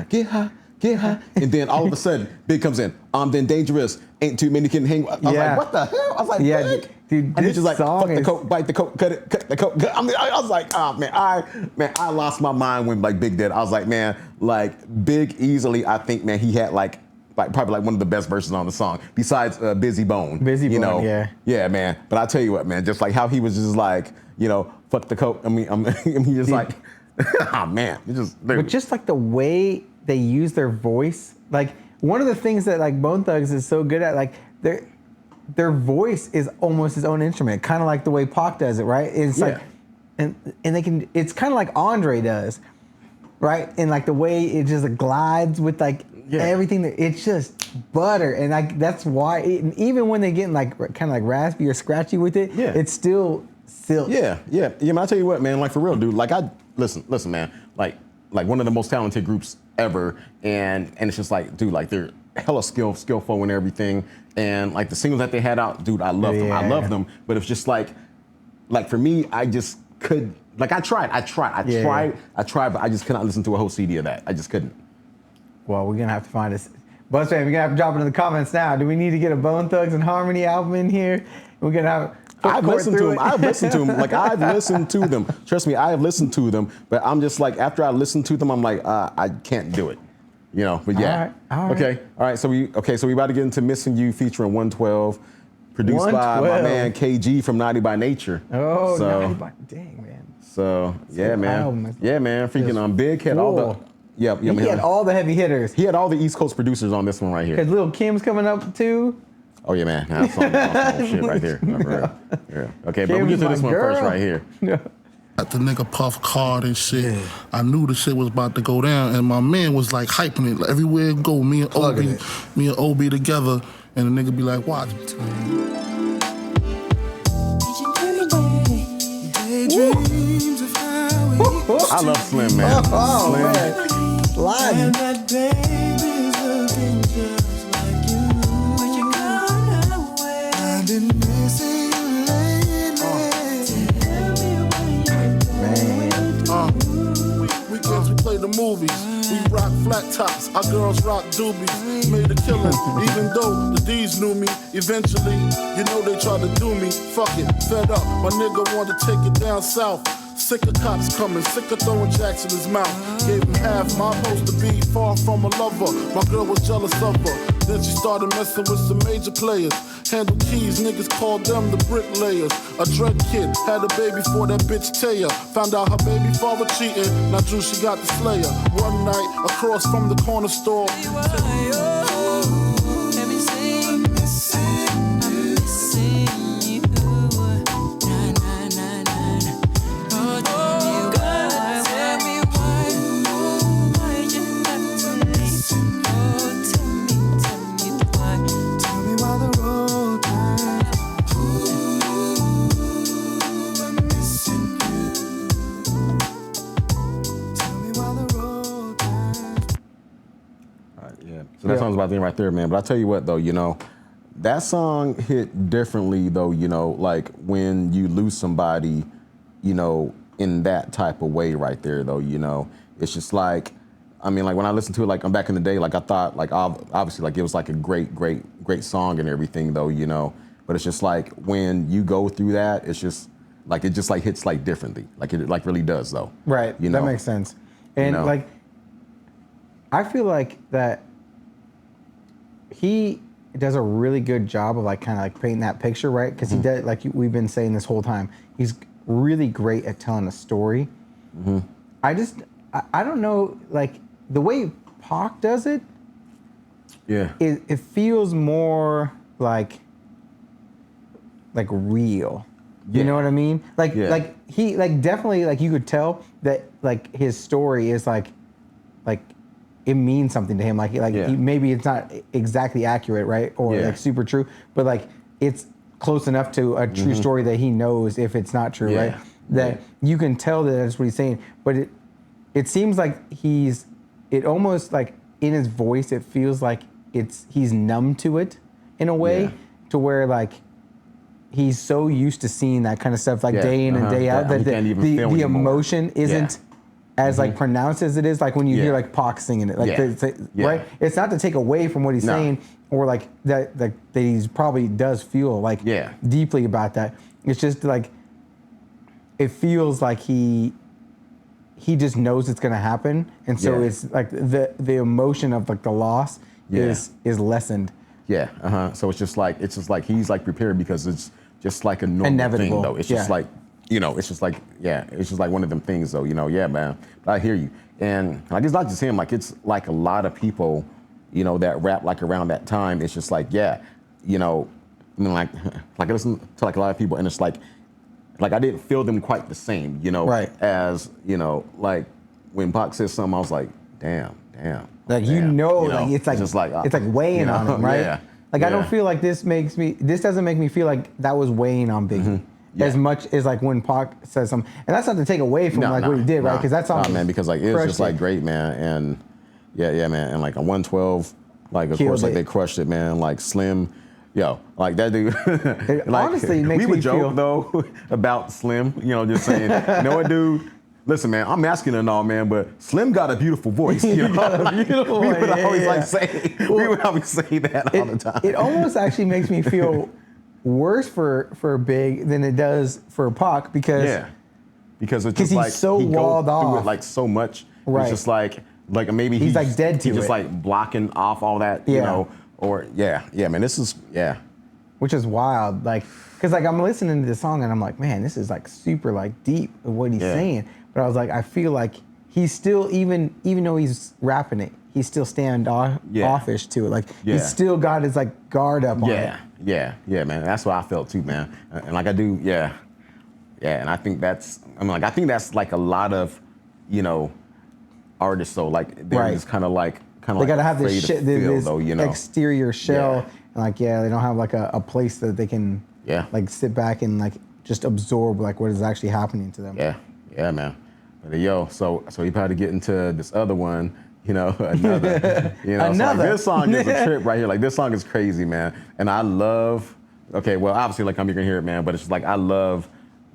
S5: get high. And then all of a sudden, Big comes in. Then Dangerous. Ain't too many can hang. I was like, what the hell? I was like, Big.
S4: Dude,
S5: and he's just like, fuck the coke, bite the coke, cut the coke. I mean, I was like, oh man, I lost my mind when like Big did. I was like, man, like Big easily, I think, man, he had like probably like one of the best verses on the song besides Busy Bone.
S4: Busy Bone,
S5: yeah, man. But I tell you what, man, just like how he was just like, you know, fuck the coke. I mean, he just like, oh man, it just.
S4: But just like the way they use their voice, like one of the things that like Bone Thugs is so good at, like their voice is almost his own instrument, kind of like the way Pac does it, right? It's like, and they can. It's kind of like Andre does, right? And like the way it just glides with like everything. It's just butter, and like that's why. Even when they get like kind of like raspy or scratchy with it, it's still silk.
S5: Yeah. Man, I tell you what, man. Like for real, dude. Like listen, man. Like one of the most talented groups ever, and it's just like, dude, like they're hella skillful and everything. And like the singles that they had out, dude, I love them. I love them. But it's just like for me, I just could. Like I tried, but I just could not listen to a whole CD of that. I just couldn't.
S4: Well, we're gonna have to find this. Buzz fam, we're gonna have to drop it in the comments now. Do we need to get a Bone Thugs and Harmony album in here? We're gonna have.
S5: I've listened to them. Like I've listened to them. Trust me, I have listened to them. But I'm just like, after I listen to them, I'm like, I can't do it. You know, but yeah.
S4: All right.
S5: Okay. All right. So we about to get into Missing You featuring 112, produced by my man KG from Naughty by Nature.
S4: Oh, Naughty by dang man.
S5: So yeah, man. Yeah, man. Freaking Big had all the. He
S4: had all the heavy hitters.
S5: He had all the East Coast producers on this one right here.
S4: Because Lil Kim's coming up too.
S5: Oh yeah, man. That's some shit right here. Yeah. Okay, but we get to this one first right here.
S2: The nigga Puff Card and shit. I knew the shit was about to go down, and my man was like hyping it like, everywhere it go. Me and Obi together, and the nigga be like, "Watch."
S5: I love Slim, man. Slim.
S4: Man. Sliding.
S7: I've been missing you
S2: Weekends we play the movies. We rock flat tops. Our girls rock doobies. Made a killing, even though the D's knew me. Eventually, you know they tried to do me. Fuck it, fed up. My nigga wanted to take it down south. Sick of cops coming, sick of throwing jacks in his mouth. Gave him half, my supposed to be far from a lover. My girl was jealous of her. Then she started messing with some major players. Handle keys, niggas called them the bricklayers. A dread kid had a baby for that bitch Taya. Found out her baby father cheating. Now Drew, she got the slayer. One night, across from the corner store.
S5: So that song's about the end right there, man. But I tell you what, though, you know, that song hit differently, though, you know, like when you lose somebody, you know, in that type of way right there, though, you know. It's just like, I mean, like when I listened to it, like back in the day, like I thought, like obviously, like it was like a great song and everything, though, you know. But it's just like when you go through that, it's just like it just like hits like differently. Like it like really does though.
S4: Right.
S5: You know?
S4: That makes sense. And like I feel like that he does a really good job of like kind of like painting that picture, right? Because he does, like we've been saying this whole time, he's really great at telling a story. I don't know, like the way Pac does it.
S5: Yeah.
S4: It feels more like real. You know what I mean? Like he like definitely like you could tell that like his story is like it means something to him. Like he, maybe it's not exactly accurate, right? Or like super true, but like it's close enough to a true story that he knows if it's not true, right? That you can tell that that's what he's saying. But it seems like it almost like in his voice it feels like he's numb to it in a way to where like he's so used to seeing that kind of stuff like day in and day out that the emotion isn't as like pronounced as it is like when you hear like Pac singing it, like right? It's not to take away from what he's saying or like that he's probably does feel like deeply about that. It's just like it feels like he just knows it's gonna happen, and so it's like the emotion of like the loss is lessened.
S5: So it's just like he's like prepared because it's just like a normal
S4: inevitable
S5: thing though. It's just like it's just like it's just like one of them things though. Man. But I hear you, and like it's not just him. Like it's like a lot of people, that rap like around that time. It's just like I mean like I listen to like a lot of people, and it's like I didn't feel them quite the same, as like when Pac says something, I was like, damn.
S4: Like like it's like just like it's like weighing on him, right? Like I don't feel like this doesn't make me feel like that was weighing on Biggie as much as like when Pac says something, and that's not to take away from what he did, right? Because that's all,
S5: man. Because like it was just like great, man, and man, and like a 112, like of course like they crushed it, man. Like Slim. Like that dude.
S4: It like, honestly makes me feel. We would joke
S5: though about Slim, just saying, you know what, dude? Listen, man, I'm masculine and all, man, but Slim got a beautiful voice. We would always say that all the time.
S4: It almost actually makes me feel worse for Big than it does for Pac because
S5: it's just like
S4: he's so walled off,
S5: it like so much.
S4: Right.
S5: It's just like maybe
S4: he's like dead to it.
S5: He's just like blocking off all that, you know. Or man, this is
S4: which is wild. Like, cause like I'm listening to this song and I'm like, man, this is like super like deep of what he's saying. But I was like, I feel like he's still even though he's rapping it, he's still offish to it. Like he's still got his like guard up on it.
S5: Yeah, man. That's what I felt too, man. And like I do, and I think that's like a lot of artists. So like they're just kind of like.
S4: They gotta have this
S5: though,
S4: exterior shell, and like they don't have like a place that they can like sit back and like just absorb like what is actually happening to them.
S5: Yeah, man. But so he probably get into this other one, another,
S4: another.
S5: So like this song is a trip right here. Like this song is crazy, man. And I love. Okay, well obviously like you're gonna hear it, man. But it's just like I love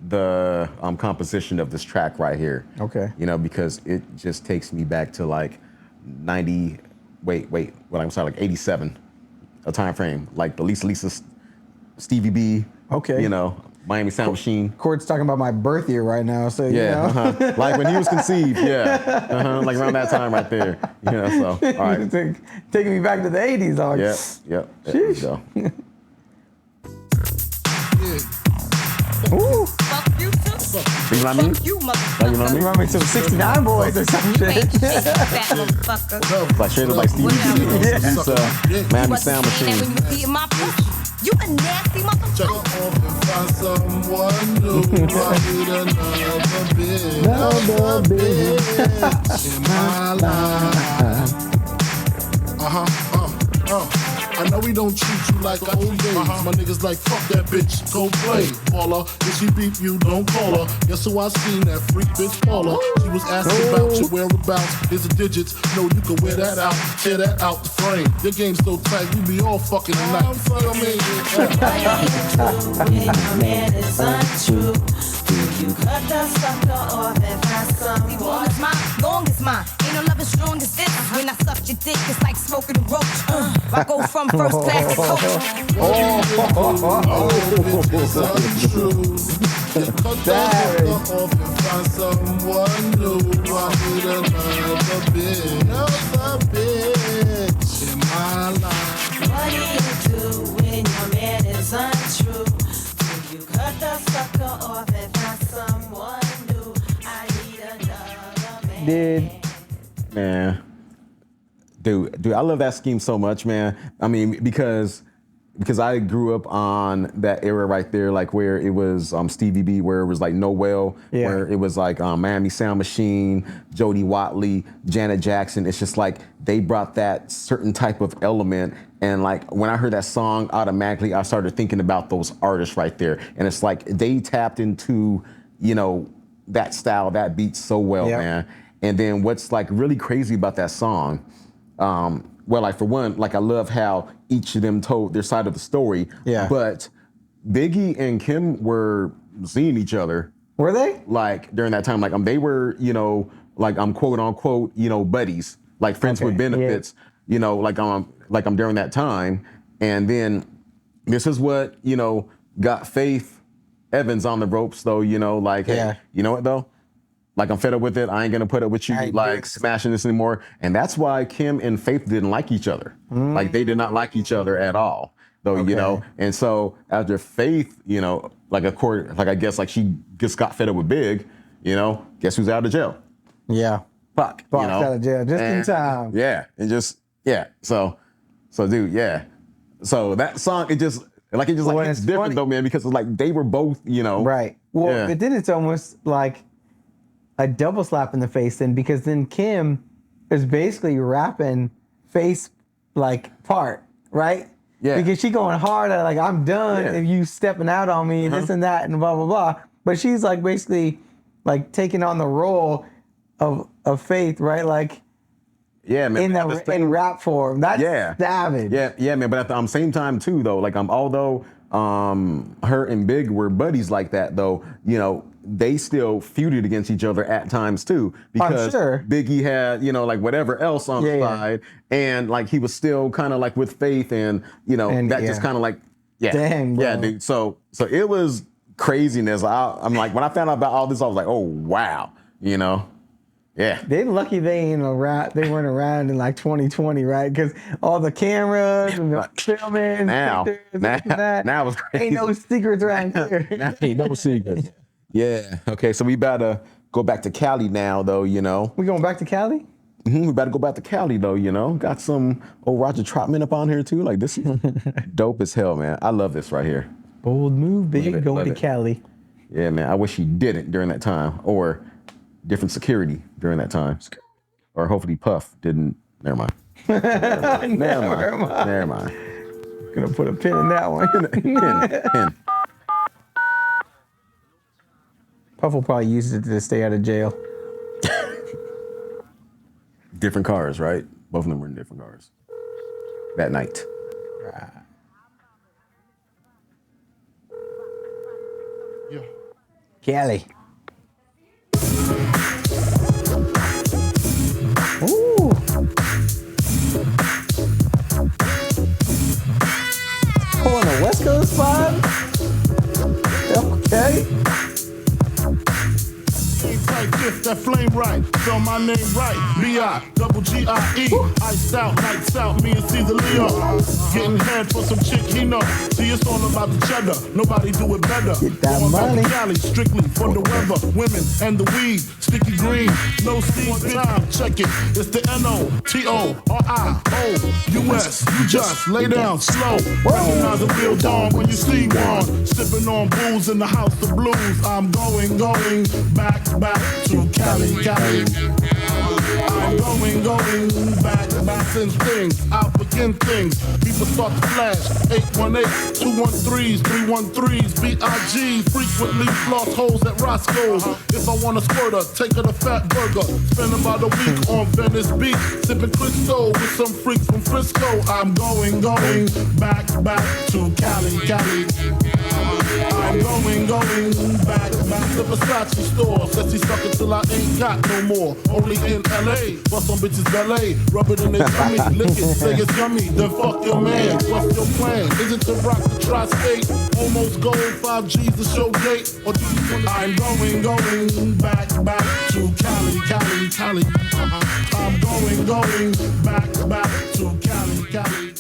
S5: the composition of this track right here.
S4: Okay.
S5: Because it just takes me back to like. 87, a time frame like the Lisa, Stevie B.
S4: Okay.
S5: Miami Sound Machine.
S4: Court's talking about my birth year right now, so
S5: like when he was conceived, like around that time right there. So all right,
S4: taking me back to the 80s.
S5: Yep.
S4: Sheesh.
S5: There we go.
S4: Ooh.
S14: Fuck you too.
S5: You know what I mean?
S14: You
S4: Remind me some 69 boys or some shit.
S5: Like straight up like Stevie B. Miami Sound Machine.
S14: When you eat my pussy, you a nasty motherfucker.
S2: Check off and find someone new. I need another bitch in my life. I know we don't treat you like old days. My niggas like, fuck that bitch, go play. Baller, if she beat you, don't call her. Guess who I seen, that freak bitch Paula. She was asking about your whereabouts. Here's the digits, no, you can wear that out. Tear that out the frame. Your game's so tight, we be all fucking tonight. Feel me?
S6: Man, it's untrue. You cut the sucker off and find some.
S14: Long as mine, ain't no
S15: love is strong as this. When I suck your dick, it's like smoking a roach. I go from first class to coach.
S2: Find someone new. I need another bitch in my life.
S16: What do you do when your man is untrue? Do you cut the sucker off and find someone new? I need another man.
S5: Dude, I love that scheme so much, man. I mean, because I grew up on that era right there, like where it was Stevie B, where it was like Noel, where it was like Miami Sound Machine, Jody Watley, Janet Jackson. It's just like they brought that certain type of element. And like when I heard that song, automatically I started thinking about those artists right there. And it's like they tapped into, that style, that beat so well, man. And then what's like really crazy about that song, well, like for one, like I love how each of them told their side of the story. Yeah. But Biggie and Kim were seeing each other.
S4: Were they?
S5: Like during that time, like they were, like quote unquote, buddies, like friends with benefits. Like I'm during that time. And then this is what got Faith Evans on the ropes, though. Like hey, you know what though? Like, I'm fed up with it. I ain't gonna put up with you, like, smashing this anymore. And that's why Kim and Faith didn't like each other. Like, they did not like each other at all, though, And so, after Faith, like, I guess, like, she just got fed up with Big, guess who's out of jail?
S4: Yeah.
S5: Fuck,
S4: out of jail, just in time.
S5: Yeah, and just, So, dude, So, that song, it just it's different, though, man, because it's like, they were both,
S4: Right. Well, but then it's almost like a double slap in the face then, because then Kim is basically rapping Faith's like part, right? Yeah. Because she going hard at like, I'm done if you stepping out on me, this and that and blah, blah, blah. But she's like basically like taking on the role of Faith, right? Like
S5: man,
S4: in rap form. That's savage.
S5: Yeah, man. But at the same time too, though, like although her and Big were buddies like that, though, they still feuded against each other at times too, because Biggie had, like whatever else on the side, and like he was still kind of like with Faith, and that just kind of like
S4: dang, bro.
S5: dude. So it was craziness. I'm like, when I found out about all this, I was like, oh wow,
S4: They lucky they weren't around in like 2020, right? Because all the cameras and the filming,
S5: now it's crazy.
S4: Ain't no secrets around here.
S5: Ain't no secrets. Yeah. Okay. So we about to go back to Cali now, though. We
S4: going back to Cali?
S5: We about to go back to Cali, though. Got some old Roger Troutman up on here too. Like this is dope as hell, man. I love this right here.
S4: Bold move, Big. Going to Cali.
S5: Yeah, man. I wish he didn't during that time, or different security during that time, or hopefully Puff didn't. Never mind. Never mind.
S4: Gonna put a pin in that one.
S5: Pin.
S4: Puff will probably use it to stay out of jail.
S5: Different cars, right? Both of them were in different cars that night.
S4: Right.
S2: Yeah.
S4: Cali. Ooh. Pulling a West Coast vibe? Okay.
S2: Type gift that flame right, spell my name right. BIGGIE, iced out, lights out, me and Caesar Leo. Getting head for some chick he know. See, it's all about the cheddar, nobody do it better.
S4: Get that money.
S2: Cali, strictly for the weather, women and the weed, sticky green, no seed time, check it. It's the NOTORIOUS. You just lay down slow. Recognize a real dawn when you see one. Sipping on booze in the house of blues. I'm going back to Cali. I'm going back since things. I'll begin things. People start to flash. 818-213s, 313s, B.I.G. Frequently floss holes at Roscoe's. If I want a squirter, take her to Fat Burger. Spend about a week on Venice Beach, sipping Crisco with some freaks from Frisco. I'm going back to Cali. I'm going going back to Versace store. Says he suck it till I ain't got no more. Only in LA, bust on bitches ballet. Rub it in their tummy, lick it, say it's yummy. Then fuck your man, what's your plan? Is it to rock the tri-state? Almost gold, 5 G's the show gate? Or do you wanna... I'm going back to Cali. I'm going back to Cali.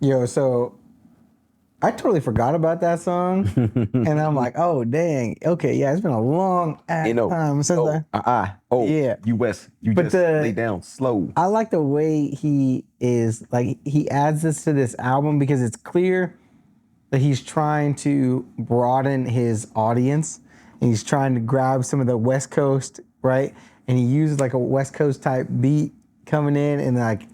S4: Yo, so I totally forgot about that song, and I'm like, oh dang, okay, yeah, it's been a long time since
S5: yeah, US, you
S4: but
S5: just lay down slow.
S4: I like the way he is, like, he adds this to this album because it's clear that he's trying to broaden his audience, and he's trying to grab some of the West Coast, right? And he uses like a West Coast type beat coming in, and like,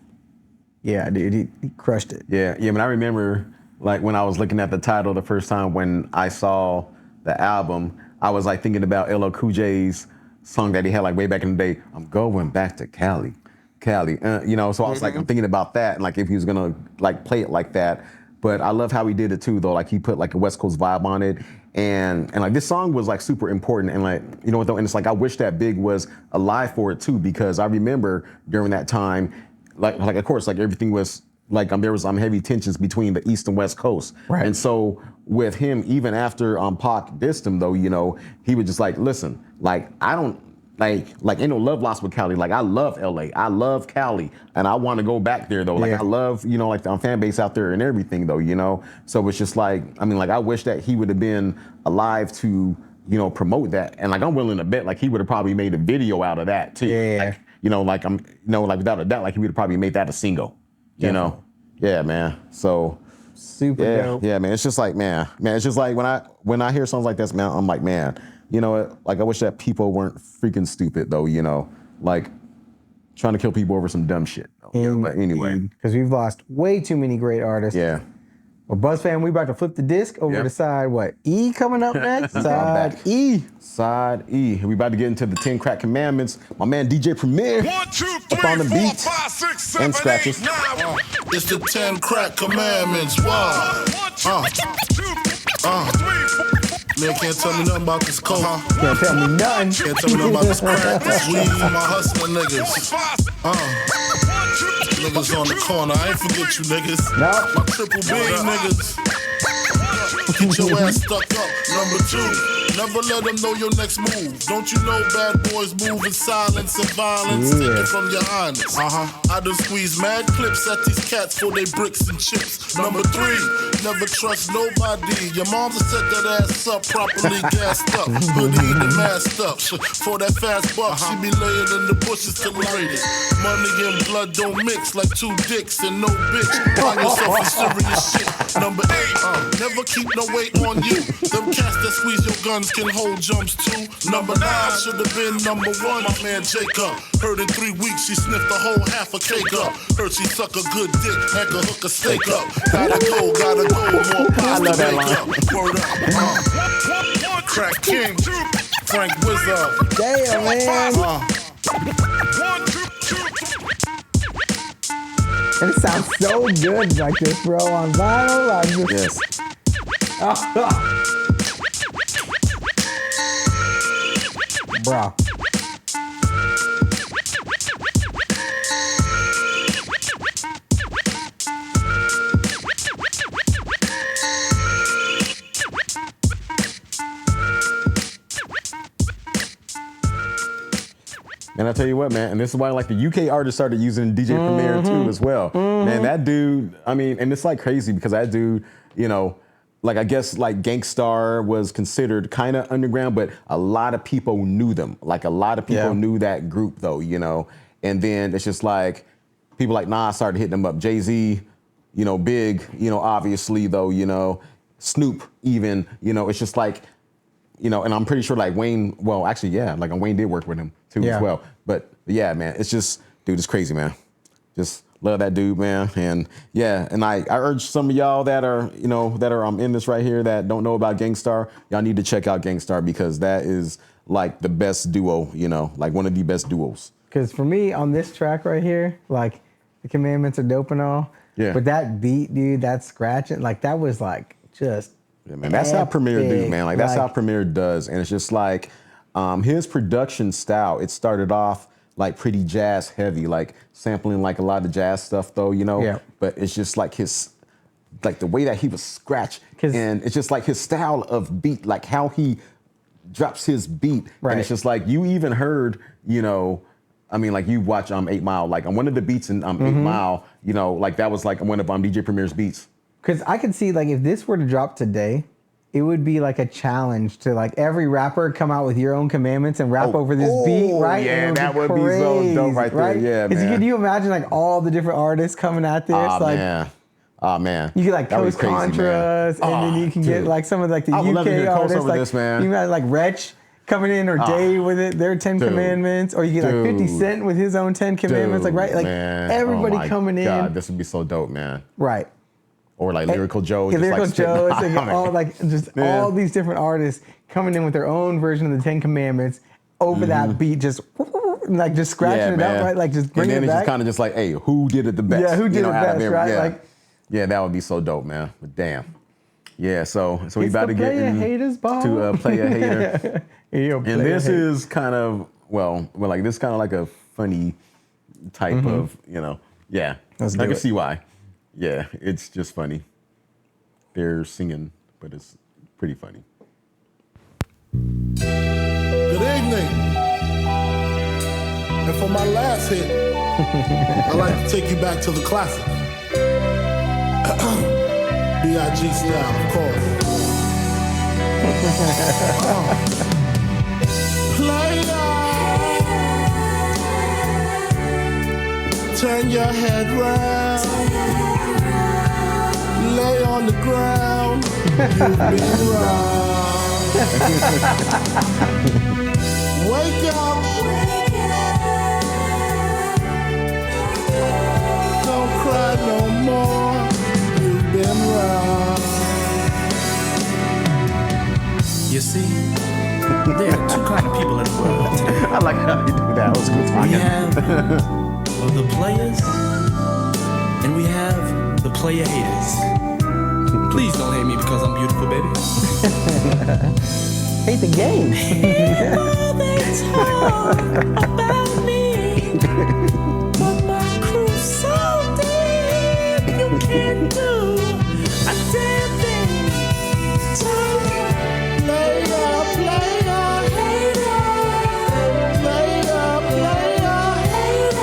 S4: yeah, dude, he crushed it.
S5: Yeah, I mean, I remember like when I was looking at the title the first time when I saw the album, I was like thinking about LL Cool J's song that he had like way back in the day. I'm going back to Cali, you know. So I was like, I'm thinking about that, and like if he was gonna like play it like that. But I love how he did it too, though. Like he put like a West Coast vibe on it, and like this song was like super important. And like, you know what though? And it's like I wish that Big was alive for it too, because I remember during that time, like of course, like everything was like there was heavy tensions between the East and West Coast.
S4: Right.
S5: And so with him, even after Pac dissed him though, you know, he was just like, listen, like I don't like ain't no love lost with Cali. Like I love LA, I love Cali, and I want to go back there though. Like I love, you know, like the fan base out there and everything though, you know. So it's just like, I mean, like I wish that he would have been alive to, you know, promote that. And like I'm willing to bet like he would have probably made a video out of that too.
S4: Yeah.
S5: Like, you know, like I'm, you know, like without a doubt, like he would have probably made that a single. You know, yeah, man. So
S4: super dope.
S5: Yeah, man. It's just like, man. It's just like when I hear songs like this, man, I'm like, man, you know what? Like I wish that people weren't freaking stupid though. You know, like trying to kill people over some dumb shit. But anyway,
S4: because we've lost way too many great artists.
S5: Yeah.
S4: Well, Buzz fam, we about to flip the disc over to side what? E coming up next? Side E.
S5: Side E. We about to get into the 10 Crack Commandments. My man DJ Premier
S2: 1, 2, 3,
S5: up on the
S2: 4,
S5: beat
S2: 5, 6, 7,
S5: and scratches.
S2: 8, 9. It's the 10 Crack Commandments. Wow. Man can't tell me nothing about this coke.
S4: Can't tell me nothing.
S2: Can't tell me nothing about this crack, this weed, my hustling niggas. Niggas on the corner, I ain't forget you niggas.
S4: Nope.
S2: My triple B niggas. Get your ass stuck up. Number 2, never let them know your next move. Don't you know bad boys move in silence and violence? Take it from your highness. I done squeeze mad clips at these cats for they bricks and chips. Number 3, never trust nobody. Your mom's set that ass up properly gassed up. Hoodie and masked up. For that fast buck, she be laying in the bushes till lady. Money and blood don't mix like 2 dicks and no bitch. Find yourself in serious shit. Number 8, never keep no weight on you. Them cats that squeeze your guns can hold jumps too. Number 9 should have been number 1. My man Jacob. Heard in 3 weeks she sniffed a whole half a cake up. Heard she suck a good dick and could hook a steak up. Gotta go, more pasta make up. Word up. Crack King, Frank Wizard.
S4: Damn, man. And it sounds so good like this, bro, on vinyl. I'm just... Bro.
S5: And I tell you what, man, and this is why like the UK artists started using DJ Premier too as well. Man, that dude, I mean, and it's like crazy because that dude, you know, like I guess like Gangstar was considered kind of underground, but a lot of people knew them. Like a lot of people knew that group though, you know. And then it's just like people like Nas started hitting them up. Jay-Z, you know, Big, you know, obviously though, you know, Snoop even, you know, it's just like, you know, and I'm pretty sure like Wayne, well, actually, yeah, like Wayne did work with him too as well. But yeah, man, it's just, dude, it's crazy, man. Just love that dude, man. And yeah, and I urge some of y'all that are, you know, that are in this right here that don't know about Gangstar, y'all need to check out Gangstar because that is like the best duo, you know, like one of the best duos.
S4: Because for me, on this track right here, like the commandments are dope and all,
S5: Yeah.
S4: But that beat, dude, that scratching, like that was like just.
S5: Yeah, man. That's how Premier do, man. Like that's how Premier does, and it's just like his production style. It started off like pretty jazz heavy, like sampling like a lot of jazz stuff, though, you know.
S4: Yeah.
S5: But it's just like like the way that he was scratched, and it's just like his style of beat, like how he drops his beat, and it's just like you even heard, you know. I mean, like you watch 8 Mile, like on one of the beats in 8 Mile, you know, like that was like one of DJ Premier's beats.
S4: Because I could see, like, if this were to drop today, it would be like a challenge to like every rapper come out with your own commandments and rap over this beat, right?
S5: Yeah, that would be so dope right there. Yeah, man.
S4: Can you imagine like all the different artists coming at this?
S5: Oh man.
S4: You get like Coast Contras, and then you can get like some of like the UK artists, like
S5: this, man.
S4: You got like Wretch coming in, or Dave with it, their 10 commandments, or you get like 50 Cent with his own 10 commandments, like right, like everybody coming in.
S5: God, this would be so dope, man.
S4: Right.
S5: Or like Lyrical Joe.
S4: Yeah, Lyrical Joe. All like just all these different artists coming in with their own version of the 10 Commandments over that beat, just like just scratching it out, right? Like just bringing it back.
S5: And then it's just kind of just like, hey, who did it the best?
S4: Yeah, who did it best, right?
S5: Yeah.
S4: Like,
S5: yeah, that would be so dope, man. But damn. Yeah, so we about to get to Playa Hater. And this is kind of, well, like this kind of like a funny type of, you know, I can see why. Yeah, it's just funny. They're singing, but it's pretty funny.
S2: Good evening. And for my last hit, I'd like to take you back to the classic. B.I.G. style, of course. Player, turn your head round. Lay on the ground, you've been round. Wake up, don't cry no more, you've been round.
S17: You see, there are two kind of people in the world today.
S5: I like how you do that.
S17: We have the players, and we have the player haters. Please don't hate me because I'm beautiful, baby.
S4: Hate the game.
S7: They talk about me, but my crew's so deep, you can't do a damn thing. So player, player, hater. Player, player, hater.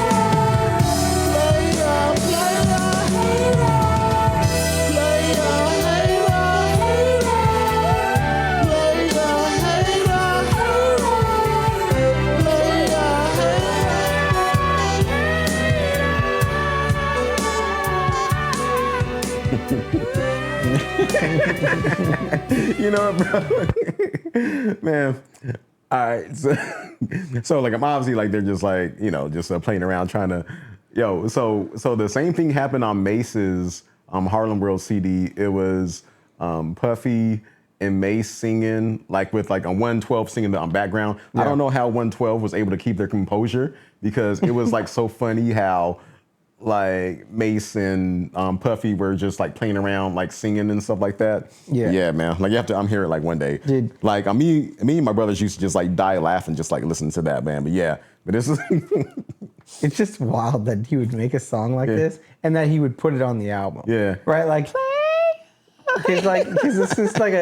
S7: Player, player, hater.
S5: You know what, bro? Man. All right. So like I'm obviously like they're just like, you know, just playing around trying to, so the same thing happened on Mace's Harlem World CD. It was Puffy and Mace singing like with like a 112 singing the background. Yeah. I don't know how 112 was able to keep their composure because it was like so funny how like Mace and Puffy were just like playing around, like singing and stuff like that. Yeah, man. Like you have to. I'm here like one day. Like me and my brothers used to just like die laughing, just like listening to that, man. But yeah, but this is.
S4: It's just wild that he would make a song like this and that he would put it on the album. Yeah. Right, like. Because it's just like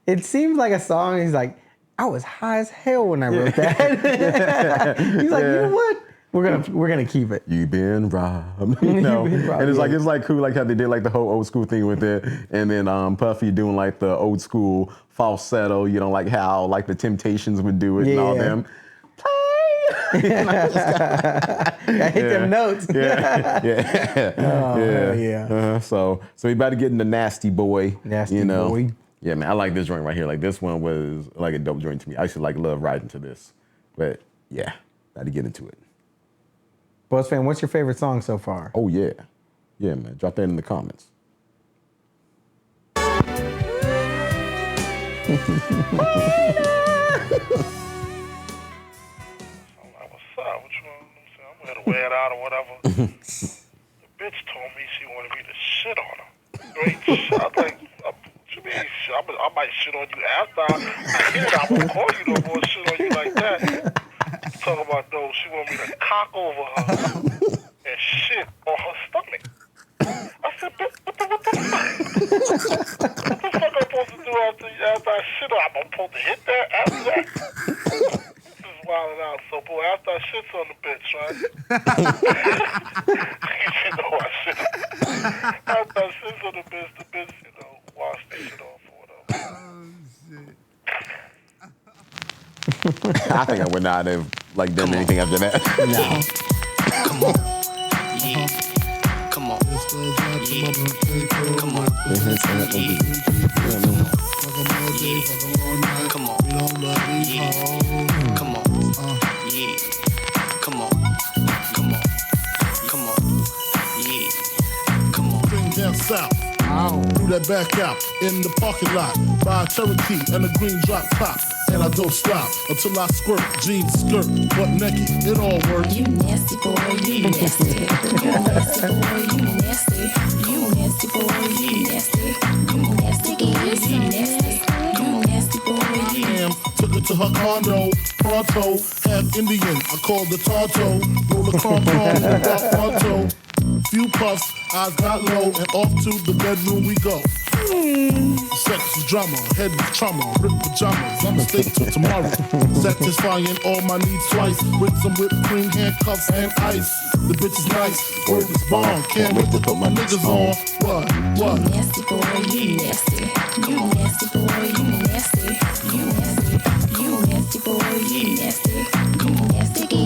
S4: it seems like a song. He's like, I was high as hell when I wrote that. He's like, you know what? We're gonna keep it.
S5: You been robbed, you know. And it's like cool, like how they did like the whole old school thing with it, and then Puffy doing like the old school falsetto, you know, like how like the Temptations would do it and all them.
S4: I hit them notes.
S5: So we about to get into Nasty Boy.
S4: Nasty Boy.
S5: Yeah, man. I like this joint right here. Like this one was like a dope joint to me. I used to like love riding to this, but yeah, got to get into it.
S4: Buzz fan, what's your favorite song so far?
S5: Oh yeah, man. Drop that in the comments.
S18: Wear it out or whatever. The bitch told me she wanted me to shit on her. Great shit. I was like, what you mean? I might shit on you after I hit it. I won't call you no more shit on you like that. Talking about, no, she wanted me to cock over her and shit on her stomach. I said, what the fuck I'm supposed to do after I shit on? I'm supposed to hit that after that? This is wilding out. So, boy, after I shits on the bitch, right? You know I shit. After I shits on the bitch, you know, wash that shit off for them.
S5: I think I would not have like done anything after that.
S7: No. Come on. Yeah. Come on. Yeah. Come on. Yeah. Come on. Yeah. Come on. Yeah. Come on. Come on. Come on. Yeah. Come on.
S2: Bring down south. Do that back out in the parking lot. Buy a Cherokee and a green drop top. And I don't stop until I squirt, jeans, skirt, butt naked, it all works.
S6: You nasty boy, you nasty. You nasty boy, you nasty. You nasty boy, you nasty. You nasty, you nasty. You nasty boy, you
S2: Damn, took her to her condo, pronto, half Indian, I called the Tonto. Roll a con without pronto. Few puffs, eyes got low, and off to the bedroom we go. Sex is drama, head with trauma, ripped pajamas, I'ma stay till tomorrow. Satisfying all my needs twice, with some whipped cream, handcuffs, and ice. The bitch is nice, word is bomb, can't wait to put my niggas on. What?
S6: You nasty boy, you nasty. You nasty boy, you nasty. You nasty. You nasty boy, you nasty. You nasty, you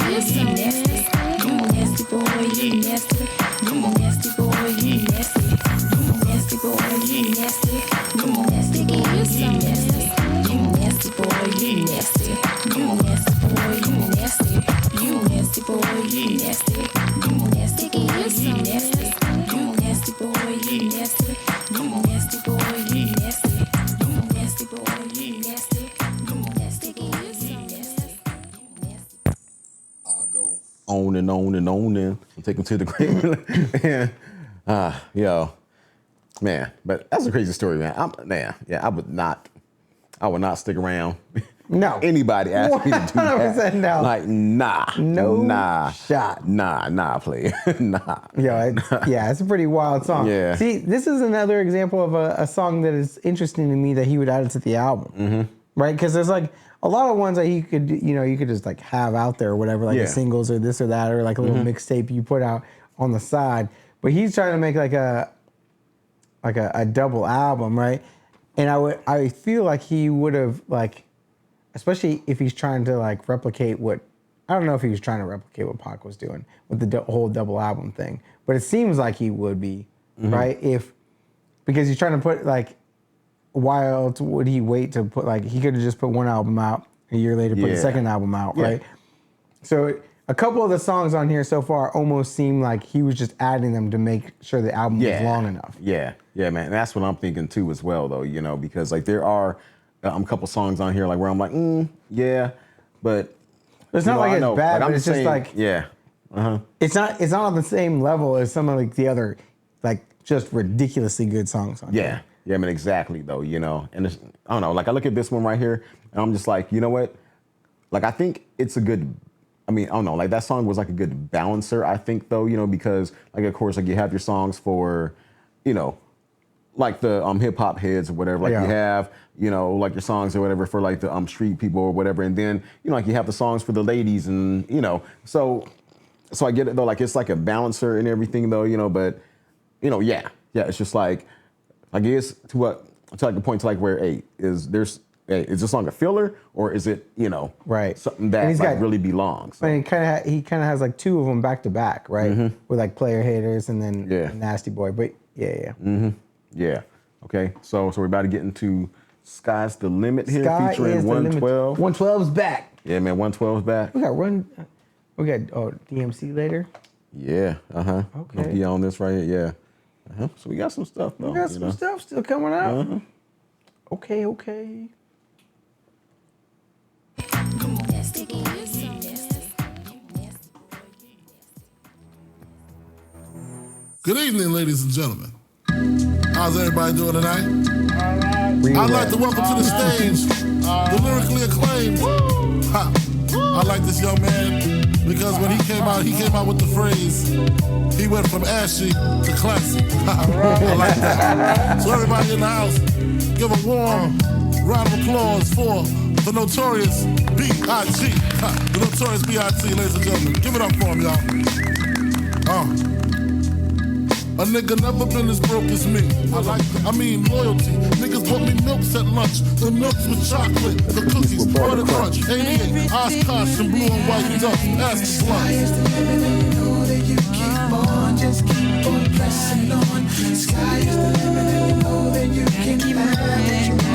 S6: nasty. You nasty boy, you nasty. You nasty boy, you nasty. You nasty boy, you nasty. You nasty, you nasty. You nasty boy, you nasty. You nasty boy, you nasty. You nasty boy, you nasty. You nasty, you nasty. You nasty boy, you nasty. You nasty boy, you nasty. You nasty boy, you nasty. You nasty, you nasty.
S5: I'll go on and on and on and take them to the grave. And yo, man, but that's a crazy story, man. I would not stick around.
S4: No.
S5: Anybody ask me to do that?
S4: 100% no.
S5: Like, nah.
S4: Shot.
S5: Nah, player. Nah.
S4: Yo, it's a pretty wild song.
S5: Yeah.
S4: See, this is another example of a song that is interesting to me that he would add it to the album.
S5: Mm-hmm.
S4: Right? Because there's like a lot of ones that you could just like have out there or whatever, like the singles or this or that, or like a little mixtape you put out on the side. But he's trying to make like a double album, right? And I feel like he would have like, especially if he's trying to like replicate what, I don't know if he was trying to replicate what Pac was doing with the whole double album thing, but it seems like he would be, right? Because he's trying to put like, why else would he wait to put like, he could have just put one album out, a year later put the second album out, right? So a couple of the songs on here so far almost seem like he was just adding them to make sure the album was long enough.
S5: Yeah, man. And that's what I'm thinking too as well, though, because like there are a couple songs on here like where I'm like, but
S4: it's not like it's bad,
S5: like,
S4: but it's just like, it's not on the same level as some of like the other like just ridiculously good songs on here.
S5: Yeah, I mean, exactly though, and it's, I don't know, like I look at this one right here and I'm just like, you know what? Like I think it's a good, I mean, I don't know, like that song was like a good balancer, I think though, because like of course like you have your songs for, like the hip hop heads or whatever, like you have, like your songs or whatever for like the street people or whatever, and then like you have the songs for the ladies and so I get it though, like it's like a balancer and everything though, but it's just like I guess to like the point to like where is this song a filler or is it something that like really belongs?
S4: So. And he kind of has like two of them back to back, right? With like Playa Haters and then Nasty Boy, but
S5: yeah. Okay. So we're about to get into Sky's the Limit here, featuring 112.
S4: 112's back.
S5: Yeah, man. 112's back.
S4: We got DMC later.
S5: Yeah.
S4: Okay.
S5: He on this right here. Yeah. So we got some stuff though.
S4: We got some stuff still coming out. Okay.
S2: Good evening, ladies and gentlemen. How's everybody doing tonight? I'd like to welcome to the stage the lyrically acclaimed. I like this young man because when he came out with the phrase, he went from ashy to classy. I like that. So everybody in the house, give a warm round of applause for the Notorious B.I.G. The Notorious B.I.G, ladies and gentlemen. Give it up for him, y'all. A nigga never been as broke as me. I mean loyalty. Niggas bought me milks at lunch. The milks with chocolate, the cookies, butter crunch, 88, Oshkosh, and blue and white duck. Ask the
S7: Sky is the limit and you know that you keep on, just keep on pressing on. Sky is the limit and you know that you can have what you want.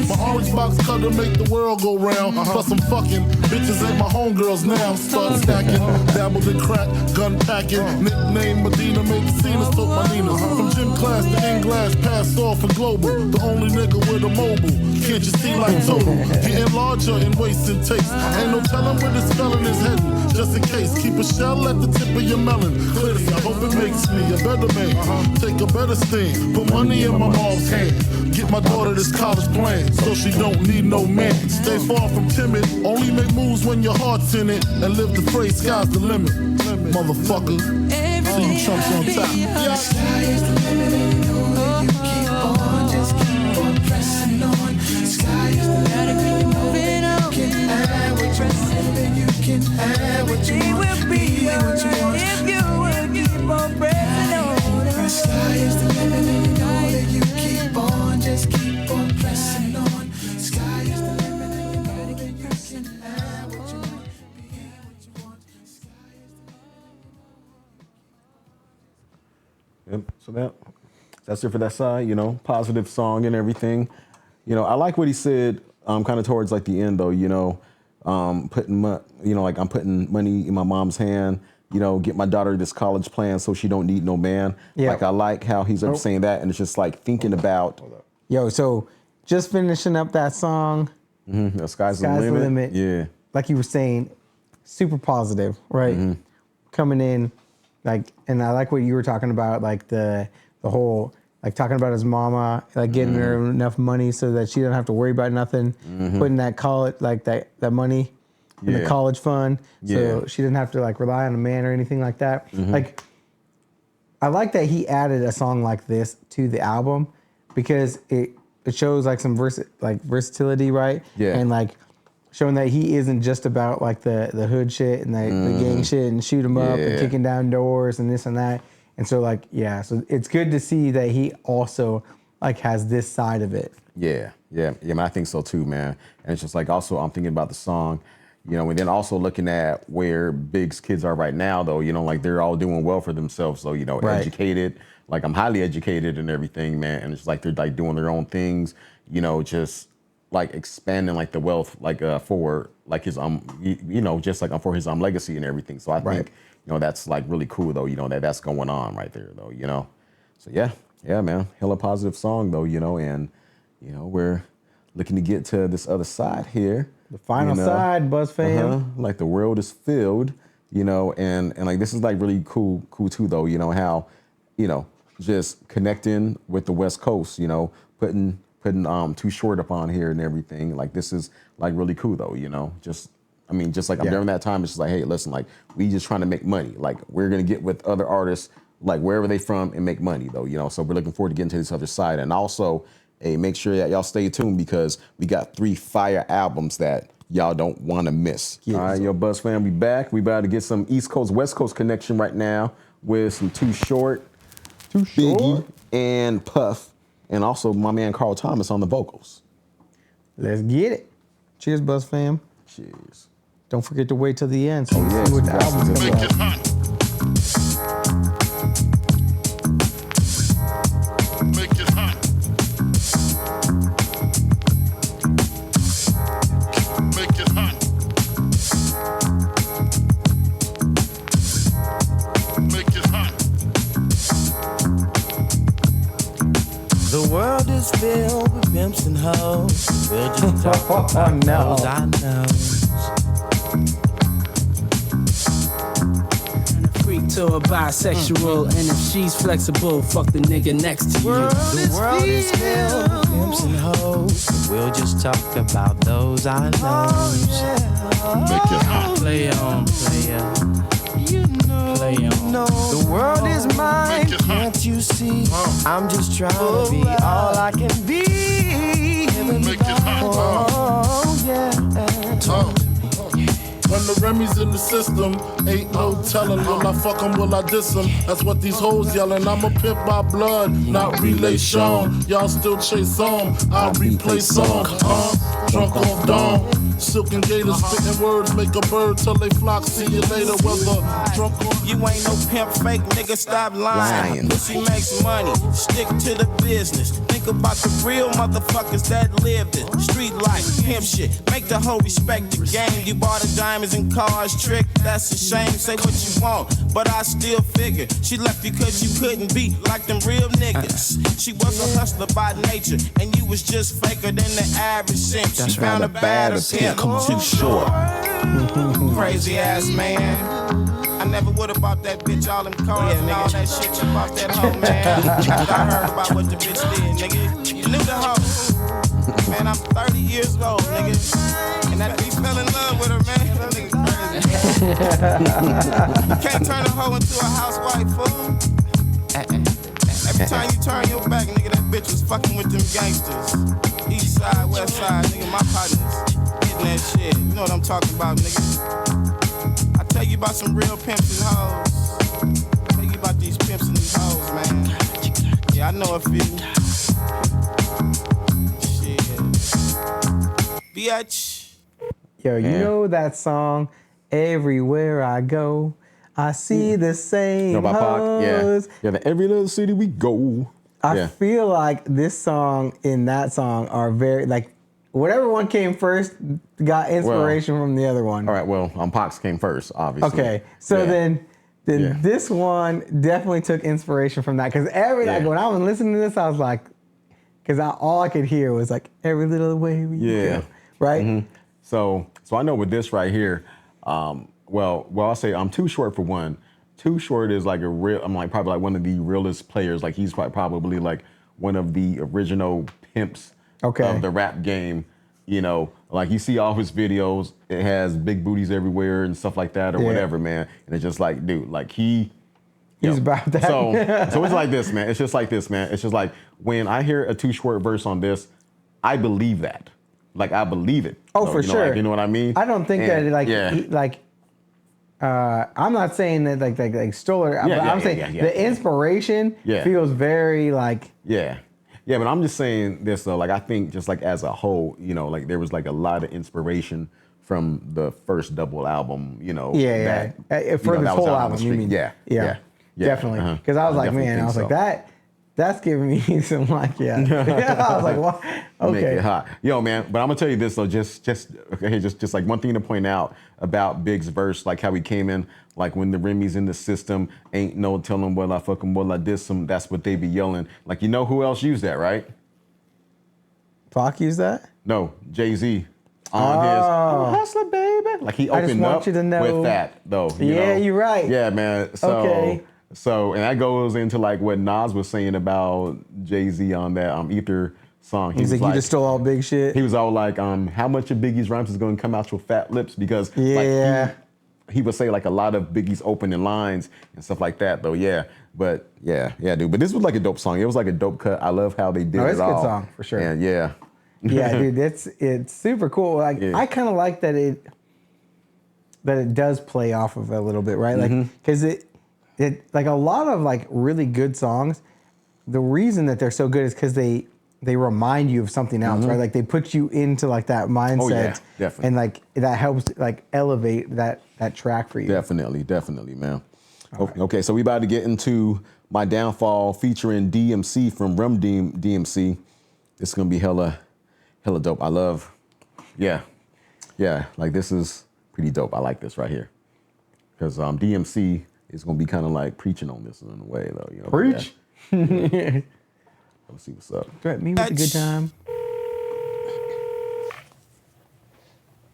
S2: My orange box cutter make the world go round. Plus I'm fucking bitches ain't my homegirls now. Start stacking, dabbled in crack, gun packing. Nickname Medina, made the scene, took my Nina. From gym class to in-glass, pass off and global. The only nigga with a mobile. Can't you see like total? Getting larger in waist and taste. Ain't no telling where this felon is heading. Just in case, keep a shell at the tip of your melon. Clearly, I hope it makes me a better man. Take a better stand, put money in my mom's hand. Get my daughter this college plan, so she don't need no man. Stay far from timid, only make moves when your heart's in it. And live the phrase, sky's the limit. Motherfucker, see you chumps on top.
S7: Yeah. Sky is the limit and you know that you keep on, just keep on pressing on. Sky is the limit and you know that you can have what you want, and you can have what you want, be what you want. If you will keep on pressing on. Sky is the limit and you know that you keep on, just keep on pressing on. Sky is the limit and you know that you can have what you want, be what you want.
S5: Yep. So that's it for that side, you know, positive song and everything. You know, I like what he said kind of towards like the end though, you know, putting I'm putting money in my mom's hand, you know, get my daughter this college plan so she don't need no man.
S4: Yeah.
S5: Like I like how he's saying that, and it's just like thinking about.
S4: Yo, so just finishing up that song.
S5: The sky's the limit. Yeah.
S4: Like you were saying, super positive, right? Coming in, like, and I like what you were talking about, like the whole, like talking about his mama, like getting her enough money so that she doesn't have to worry about nothing, putting that college, like that money in the college fund, so she didn't have to like rely on a man or anything like that. Like, I like that he added a song like this to the album because it shows like some versatility, right? Yeah. And like showing that he isn't just about like the hood shit and the gang shit and shoot 'em up and kicking down doors and this and that. And so like, yeah, so it's good to see that he also like has this side of it.
S5: Yeah, man, I think so too, man. And it's just like also I'm thinking about the song, you know, and then also looking at where Big's kids are right now though, you know, like they're all doing well for themselves. So, you know, educated, like I'm highly educated and everything, man. And it's like they're like doing their own things, you know, just like expanding like the wealth, like for like his you know, just like for his legacy and everything. So I think, you know, that's like really cool though, you know, that's going on right there though, you know. So yeah, man, hella positive song though, you know, and you know, we're looking to get to this other side here.
S4: The final side, Buzz fam.
S5: Like the world is filled, you know, and like this is like really cool too though, you know, how, you know, just connecting with the West Coast, you know, putting Too Short up on here and everything. Like this is like really cool though, you know. Just like I'm during that time, it's just like, hey, listen, like we just trying to make money. Like we're gonna get with other artists, like wherever they from, and make money though, you know. So we're looking forward to getting to this other side. And also, hey, make sure that y'all stay tuned because we got 3 fire albums that y'all don't want to miss. All right, yo, Buzz fam, we back. We about to get some East Coast, West Coast connection right now with some Too Short, Biggie, and Puff, and also my man Carl Thomas on the vocals.
S4: Let's get it. Cheers, Buzz fam.
S5: Cheers.
S4: Don't forget to wait till the end so you see what the album's about.
S19: The world is filled with pimps and hoes. We'll just talk about those I know. And a freak
S20: to a bisexual, and if she's flexible, fuck the nigga next to you.
S19: The world is filled with pimps and hoes. We'll just talk about those I know.
S2: Make it hot.
S20: Play on, player. Play on.
S19: The world is mine, can't you see? I'm just trying to be all I can be.
S2: Make it hot.
S19: Oh, yeah.
S2: When the Remy's in the system, ain't no telling. Will I fuck 'em, will I diss 'em? That's what these hoes yelling. I'm a pimp by blood, not relation. Y'all still chase on, I replay song. Drunk off dawn. Silken gators spitting words, make a bird till they flock. See you later, whether drunk or
S10: you ain't no pimp, fake nigga, stop lying. Pussy makes money, stick to the business. Think about the real motherfuckers that lived it. Street life, pimp shit, make the hoe respect the game. You bought her diamonds and cars, trick, that's a shame. Say what you want, but I still figure she left you cause you couldn't be like them real niggas. She was a hustler by nature, and you was just faker than the average simp. She found a badder pimp. Too short. Crazy ass man. I never would have bought that bitch all them cars and all that shit you bought that hoe, man. I heard about what the bitch did, nigga. You knew the hoe. Man, I'm 30 years old, nigga. And that bitch fell in love with her, man. That nigga crazy. You can't turn a hoe into a housewife, fool. Every time you turn your back, nigga, that bitch was fucking with them gangsters. East side, west side, nigga, my partners. That shit, you know what I'm talking about, nigga. I tell you about some real pimps and hoes. I tell you about these pimps and these hoes, man. Yeah, I know a few. Shit. Bitch.
S4: Yo, you know that song, Everywhere I Go, I see the same hoes.
S5: Yeah, every little city we go.
S4: I feel like this song and that song are very, like, whatever one came first got inspiration from the other one.
S5: All right, well, Pox came first, obviously.
S4: Okay, so then this one definitely took inspiration from that. Because like, when I was listening to this, I was like, because all I could hear was like, every little way we go. Right?
S5: Mm-hmm. So I know with this right here, well, I'll say I'm Too Short for one. Too Short is like probably like one of the realest players. Like he's probably like one of the original pimps of the rap game. You know, like you see all his videos, it has big booties everywhere and stuff like that or whatever, man. And it's just like, dude, like he's
S4: about that.
S5: So it's like this, man. It's just like this, man. It's just like when I hear a Too Short verse on this, I believe that. Like I believe it.
S4: Oh, for sure.
S5: Like, you know what I mean?
S4: I don't think that I'm not saying that like stole it. I'm saying the inspiration feels very like
S5: Yeah, but I'm just saying this though. Like I think just like as a whole, you know, like there was like a lot of inspiration from the first double album. You know,
S4: for this whole album. You mean?
S5: Yeah,
S4: definitely. Because I was like, man, I was like that. That's giving me some like, I was like, what? Okay.
S5: Make it hot. Yo, man, but I'm gonna tell you this though, just like one thing to point out about Big's verse, like how he came in, like when the Remy's in the system, ain't no telling what I fuck 'em, what I diss 'em, that's what they be yelling. Like, you know who else used that, right?
S4: Pac used that?
S5: No, Jay-Z. On his Hustler, baby. Like he opened up with that though. You know?
S4: You're right.
S5: Yeah, man. So, and that goes into like what Nas was saying about Jay-Z on that Ether song.
S4: He's like, you just stole all big shit.
S5: He was all like, how much of Biggie's rhymes is going to come out your fat lips? Because like he would say like a lot of Biggie's opening lines and stuff like that though. Yeah, but yeah, dude. But this was like a dope song. It was like a dope cut. I love how they did it all.
S4: It's a good song for sure.
S5: And
S4: yeah, dude, it's super cool. Like I kind of like that it does play off of it a little bit, right? Like because it like a lot of like really good songs, the reason that they're so good is because they remind you of something else, right? Like they put you into like that mindset.
S5: Oh, yeah, definitely.
S4: And like that helps like elevate that track for you.
S5: Definitely, man. Okay, so we about to get into My Downfall featuring DMC from Rum DMC. It's gonna be hella dope. I love, like this is pretty dope. I like this right here. Because DMC is gonna be kind of like preaching on this in a way though, you know.
S4: Preach.
S5: Let's see what's up.
S4: Threat me with a good time.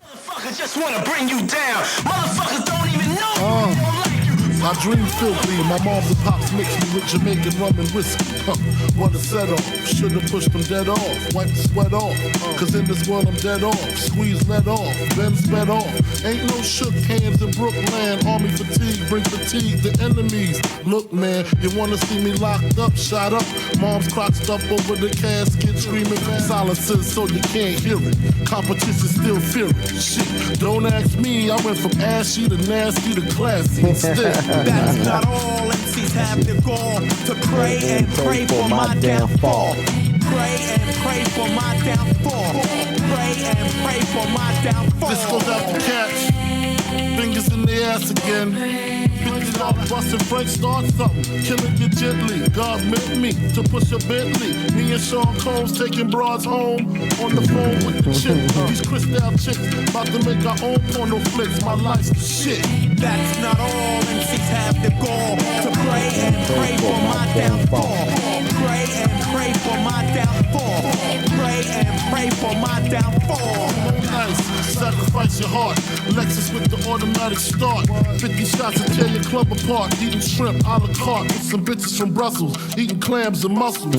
S7: Motherfuckers just wanna bring you down. Motherfuckers don't even know you. Don't like you.
S2: I dream filthy. My moms and pops mixed me with Jamaican rum and whiskey. Wanna set off, should've pushed them dead off. Wipe the sweat off, cause in this world I'm dead off. Squeeze let off, then sped off. Ain't no shook hands in Brooklyn. Army fatigue, bring fatigue to enemies. Look man, you wanna see me locked up, shot up. Mom's crotched up over the casket, screaming silences so you can't hear it. Competition still fear it. Shit, don't ask me, I went from ashy to nasty to classy. Instead,
S21: that's not all MCs have the gall to pray and pray for my downfall. Pray and pray for my downfall. Pray and pray for my downfall.
S2: This goes out to cats. Fingers in the ass again. Bitches off busting Frank, start something. Killing you gently. God meant me to push a Bentley. Me and Sean Combs taking broads home. On the phone with the chick. These crystal chicks about to make our own porno flicks. My life's the shit.
S21: That's not all MCs have the gall to pray and pray for my downfall. Pray and pray for my downfall. Pray and pray for my downfall.
S2: Nice, sacrifice your heart. Lexus with the automatic start. 50 shots to tear your club apart. Eating shrimp a la carte with some bitches from Brussels. Eating clams and mussels. I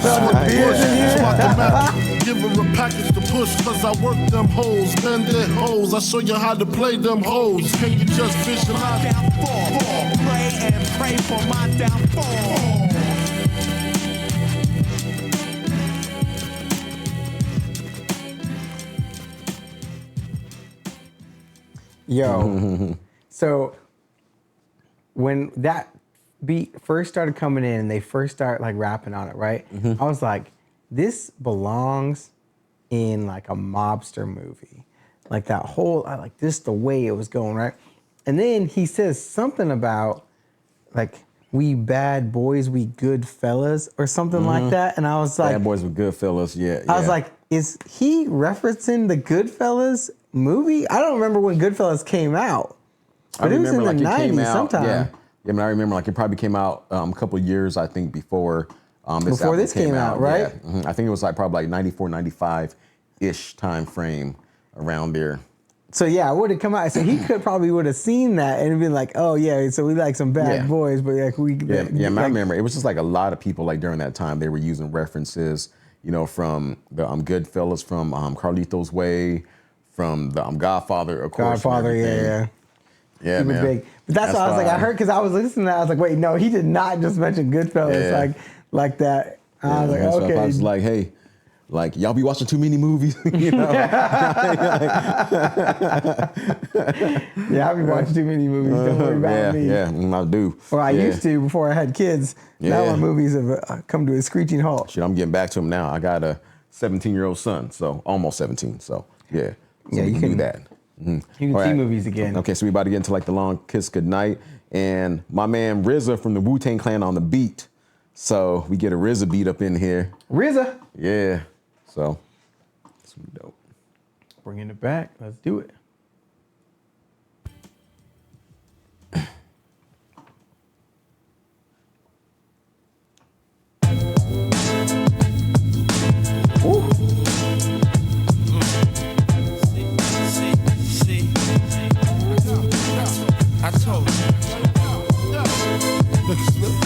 S2: just want to push so I can match. Give her a package to push, cause I work them hoes, bend their hoes. I show you how to play them hoes. Can you just visualize?
S21: Downfall. Pray and pray for my downfall.
S4: Yo, so when that beat first started coming in and they first start like rapping on it, right? I was like, this belongs in like a mobster movie. Like that whole, I like this the way it was going, right? And then he says something about like, we bad boys, we good fellas or something like that. And I was like,
S5: bad boys with good fellas, yeah.
S4: I was like, is he referencing the Goodfellas movie? I don't remember when Goodfellas came out. But it was in the 90s sometime.
S5: Yeah, I mean, I remember like it probably came out a couple years, I think, before
S4: before this came out, right?
S5: Yeah. I think it was like probably like 94, 95-ish time frame around there.
S4: So yeah, I would have come out. So he probably would have seen that and been like, "Oh yeah, so we like some bad boys, but like we."
S5: I remember it was just like a lot of people like during that time they were using references, you know, from the Goodfellas, from Carlito's Way, from the Godfather, of course.
S4: Godfather, yeah,
S5: he
S4: was big. But that's why I was like, I heard because I was listening to that, I was like, wait, no, he did not just mention Goodfellas like that. I was like, okay.
S5: So I was like, hey. Like, y'all be watching too many movies, you know?
S4: Yeah, I be watching too many movies. Don't worry about me.
S5: Yeah, I do.
S4: Well, I used to before I had kids. Now my movies have come to a screeching halt.
S5: Shit, I'm getting back to them now. I got a 17-year-old son, so almost 17. So, yeah. So you can do that.
S4: You can see movies again.
S5: Okay, so we about to get into like the long kiss goodnight. And my man RZA from the Wu-Tang Clan on the beat. So we get a RZA beat up in here.
S4: RZA?
S5: Yeah. So, that's dope.
S4: Bringing it back. Let's do it.
S21: Ooh. See. I told you.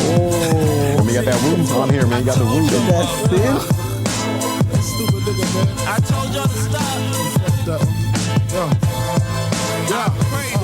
S5: Oh. We got that woo on here, man. You got the woo.
S4: That's it.
S21: I told y'all to stop.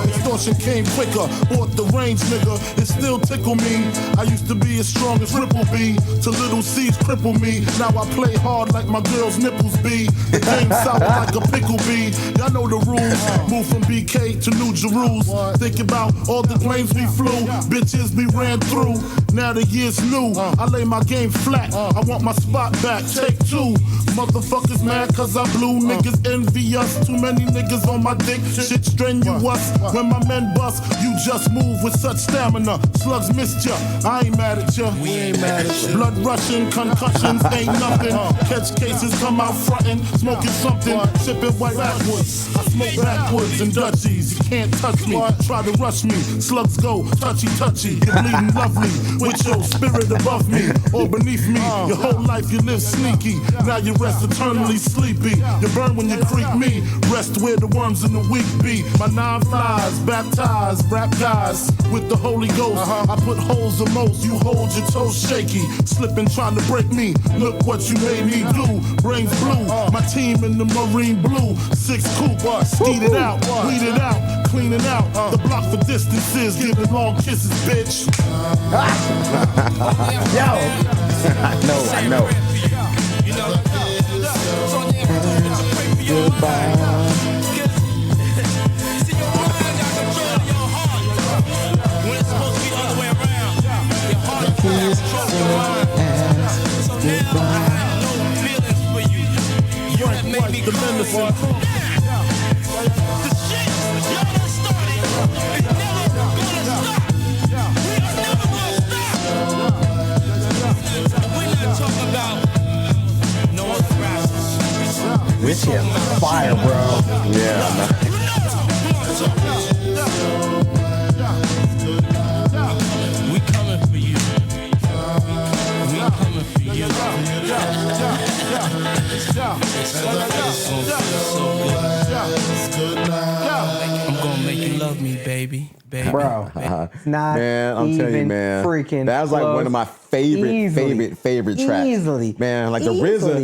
S2: Extortion came quicker, bought the range, nigga. It still tickle me. I used to be as strong as Ripple B, till little C's cripple me. Now I play hard like my girl's nipples be. The game sour like a pickle bee. Y'all know the rules. Move from BK to New Jerusalem. Think about all the planes we flew, bitches we ran through. Now the year's new. I lay my game flat. I want my spot back. Take two. Motherfuckers mad cause I blew. Niggas envy us. Too many niggas on my dick. Shit strenuous. When my men bust, you just move with such stamina. Slugs missed ya, I ain't mad at ya.
S21: We ain't mad at you.
S2: Blood rushing, concussions ain't nothing. Catch cases, come out frontin', smoking something, sipping white backwoods. I smoke backwoods and Dutchies. You can't touch me, try to rush me. Slugs go touchy touchy, you're bleeding lovely with your spirit above me or beneath me. Your whole life you live sneaky, now you rest eternally sleepy. You burn when you creep me, rest where the worms in the weak be. My 9 flies, baptized, rap guys with the Holy Ghost. I put holes in most, you hold your toes shaky, slipping trying to break me. Look what you made me do, brains blue. My team in the marine blue, 6 coupe, skeet it out, weed it out, clean it out. The block for distances, giving long kisses, bitch.
S5: Yo, I know.
S2: Goodbye.
S4: This shit fire, bro.
S5: Yeah, man.
S21: We coming for you. We coming for you. I'm gonna make you love me, baby.
S4: Bro, it's not
S5: man, I'm telling you, man.
S4: Freaking
S5: that was like one of my favorite tracks.
S4: Easily.
S5: Man, like the RZA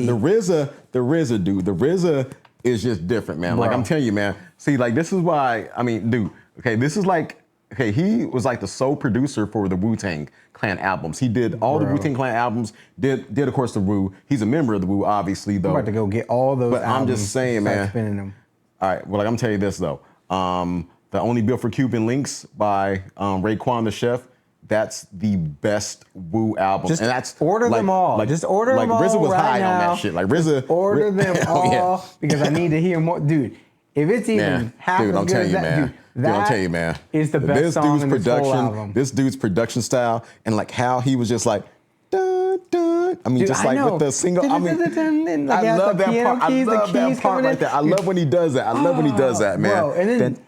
S5: dude. The RZA is just different, man.
S4: Bro.
S5: Like I'm telling you, man. See, like this is why, I mean, dude, okay, this is like, okay, he was like the sole producer for the Wu-Tang Clan albums. He did all the Wu-Tang Clan albums, did of course the Wu. He's a member of the Wu, obviously, though.
S4: I'm about to go get all those albums.
S5: I'm just saying, man.
S4: Spinning them.
S5: All right, well, like, I'm telling you this, though. The Only Built for Cuban Links by Raekwon the Chef, that's the best Wu album.
S4: Just
S5: and that's
S4: order them all. Just order them all.
S5: RZA was
S4: right
S5: high
S4: now.
S5: on that shit. Like RZA.
S4: Order them all
S5: yeah.
S4: because I need to hear more. Dude, if it's even half
S5: dude,
S4: as
S5: I'm
S4: good
S5: telling
S4: as
S5: you,
S4: that,
S5: man.
S4: dude, that
S5: I'm telling you, man.
S4: is the best
S5: this
S4: song
S5: dude's
S4: in this whole album.
S5: This dude's production style and like how he was just like, dun, dun. I mean,
S4: Dude,
S5: just like with the single. I mean, I love that part. I love that part right there. I love when he does that. I love when he does that, man.
S4: Bro, and then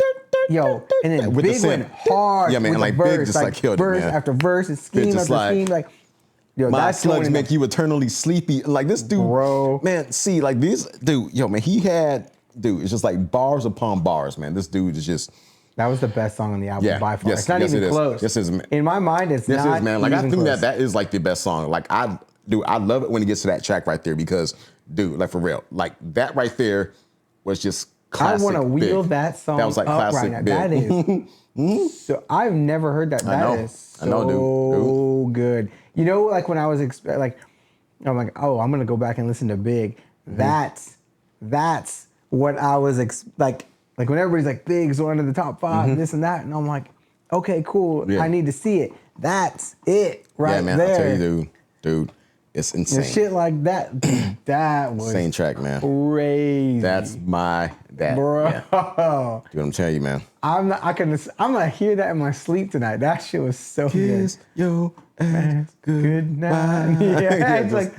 S4: yo, and then
S5: with
S4: Big
S5: the
S4: went hard.
S5: Yeah, man,
S4: with
S5: like
S4: the verse,
S5: Big just like killed it,
S4: verse
S5: man.
S4: after verse, and scheme
S5: Big
S4: after
S5: just
S4: scheme, like. Yo,
S5: my
S4: that's
S5: slugs make you eternally sleepy. Like this dude, bro. Man, see, like this dude, yo, man, he had, dude, it's just like bars upon bars, man. This dude is just.
S4: That was the best song on the album by far.
S5: Yes,
S4: it's not
S5: yes,
S4: even
S5: it
S4: close.
S5: Yes, it is.
S4: In my mind, it's
S5: yes,
S4: not
S5: it is, man. Like I
S4: even
S5: think
S4: close.
S5: that is like the best song. Like I love it when it gets to that track right there because, dude, like for real, like that right there was just classic.
S4: I want to wheel
S5: Big.
S4: that song
S5: that was like
S4: up
S5: classic
S4: right now.
S5: Big.
S4: That is. So I've never heard that. That is so
S5: I know, dude.
S4: good. You know, like when I was I'm like, oh, I'm gonna go back and listen to Big. That's what I was like when everybody's like Big's one of the top 5, this and that, and I'm like, okay, cool.
S5: Yeah.
S4: I need to see it. That's it right
S5: yeah, man,
S4: there.
S5: I tell you, dude, it's insane.
S4: And shit like that, that was
S5: insane track, man.
S4: Crazy.
S5: That's bro. Yeah. Dude, I'm telling you, man.
S4: I'm gonna hear that in my sleep tonight. That shit was so
S5: Kiss
S4: good.
S5: Yo ass good
S4: night. Yeah, it's like.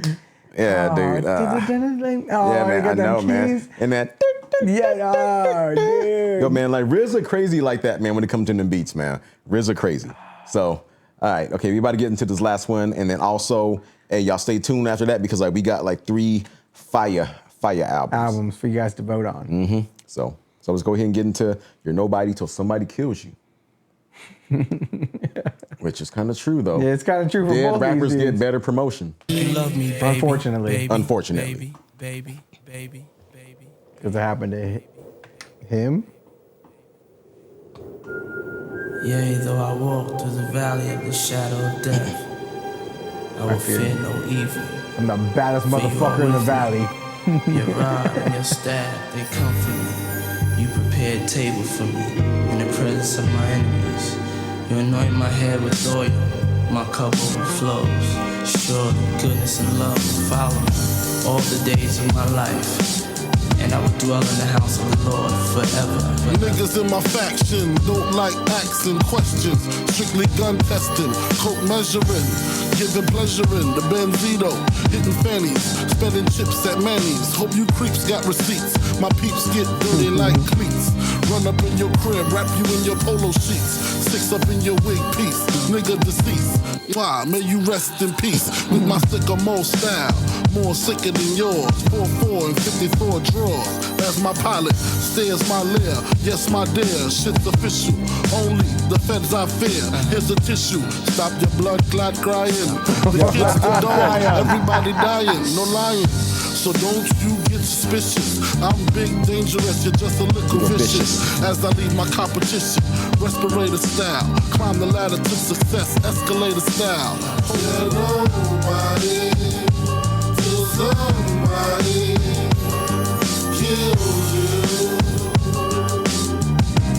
S5: Yeah, dude. Yeah, man, I know, man. And that.
S4: Yeah, dude.
S5: Yo, man, like RZA crazy like that, man. When it comes to them beats, man, RZA crazy. So, all right, okay, we about to get into this last one, and then also, hey, y'all stay tuned after that because like we got like 3 fire albums
S4: for you guys to vote on.
S5: So let's go ahead and get into You're Nobody Till Somebody Kills You. Which is kind of true though.
S4: Yeah, it's kind of true for both
S5: rappers
S4: these dudes.
S5: get better promotion.
S21: You love me, baby.
S4: Unfortunately.
S5: Unfortunately.
S21: Baby.
S4: Because it happened to him.
S19: Yea, though I walk through the valley of the shadow of death, I will fear no evil.
S4: I'm the baddest motherfucker in the valley.
S19: Your rod and your staff, they comfort me. You prepare a table for me in the presence of my enemies. You anoint my head with oil, my cup overflows. Surely goodness and love will follow me all the days of my life. and I will dwell in the house of the Lord forever.
S2: Niggas in my faction don't like asking questions. Strictly gun testing, coat measuring, giving pleasure in the Benzito, hitting fannies, spending chips at Manny's. Hope you creeps got receipts. My peeps get dirty like cleats. Run up in your crib, wrap you in your polo sheets. Six up in your wig piece, nigga deceased. Why? May you rest in peace. With my sycamore style, more sicker than yours. 4-4 and 54 drawers. As my pilot stares my lair. Yes, my dear, shit's official. Only the feds I fear. Here's a tissue. Stop your blood clot crying. The kids, the dog, everybody dying. No lying. So don't you get suspicious. I'm big, dangerous, you're just a little vicious. As I leave my competition, respirator style. Climb the ladder to success, escalator style. Hello, nobody, till somebody kills you.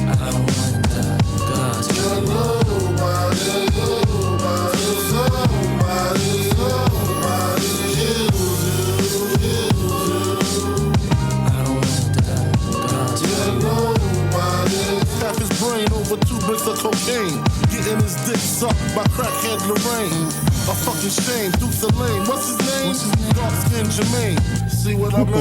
S19: I don't want to die, God.
S2: You're nobody, till somebody kills you. Tap his brain over 2 bricks of cocaine. Getting his dick sucked by crackhead Lorraine. A fucking shame, Dukes of Lane. What's his name? Dark skin Jermaine. See what I mean?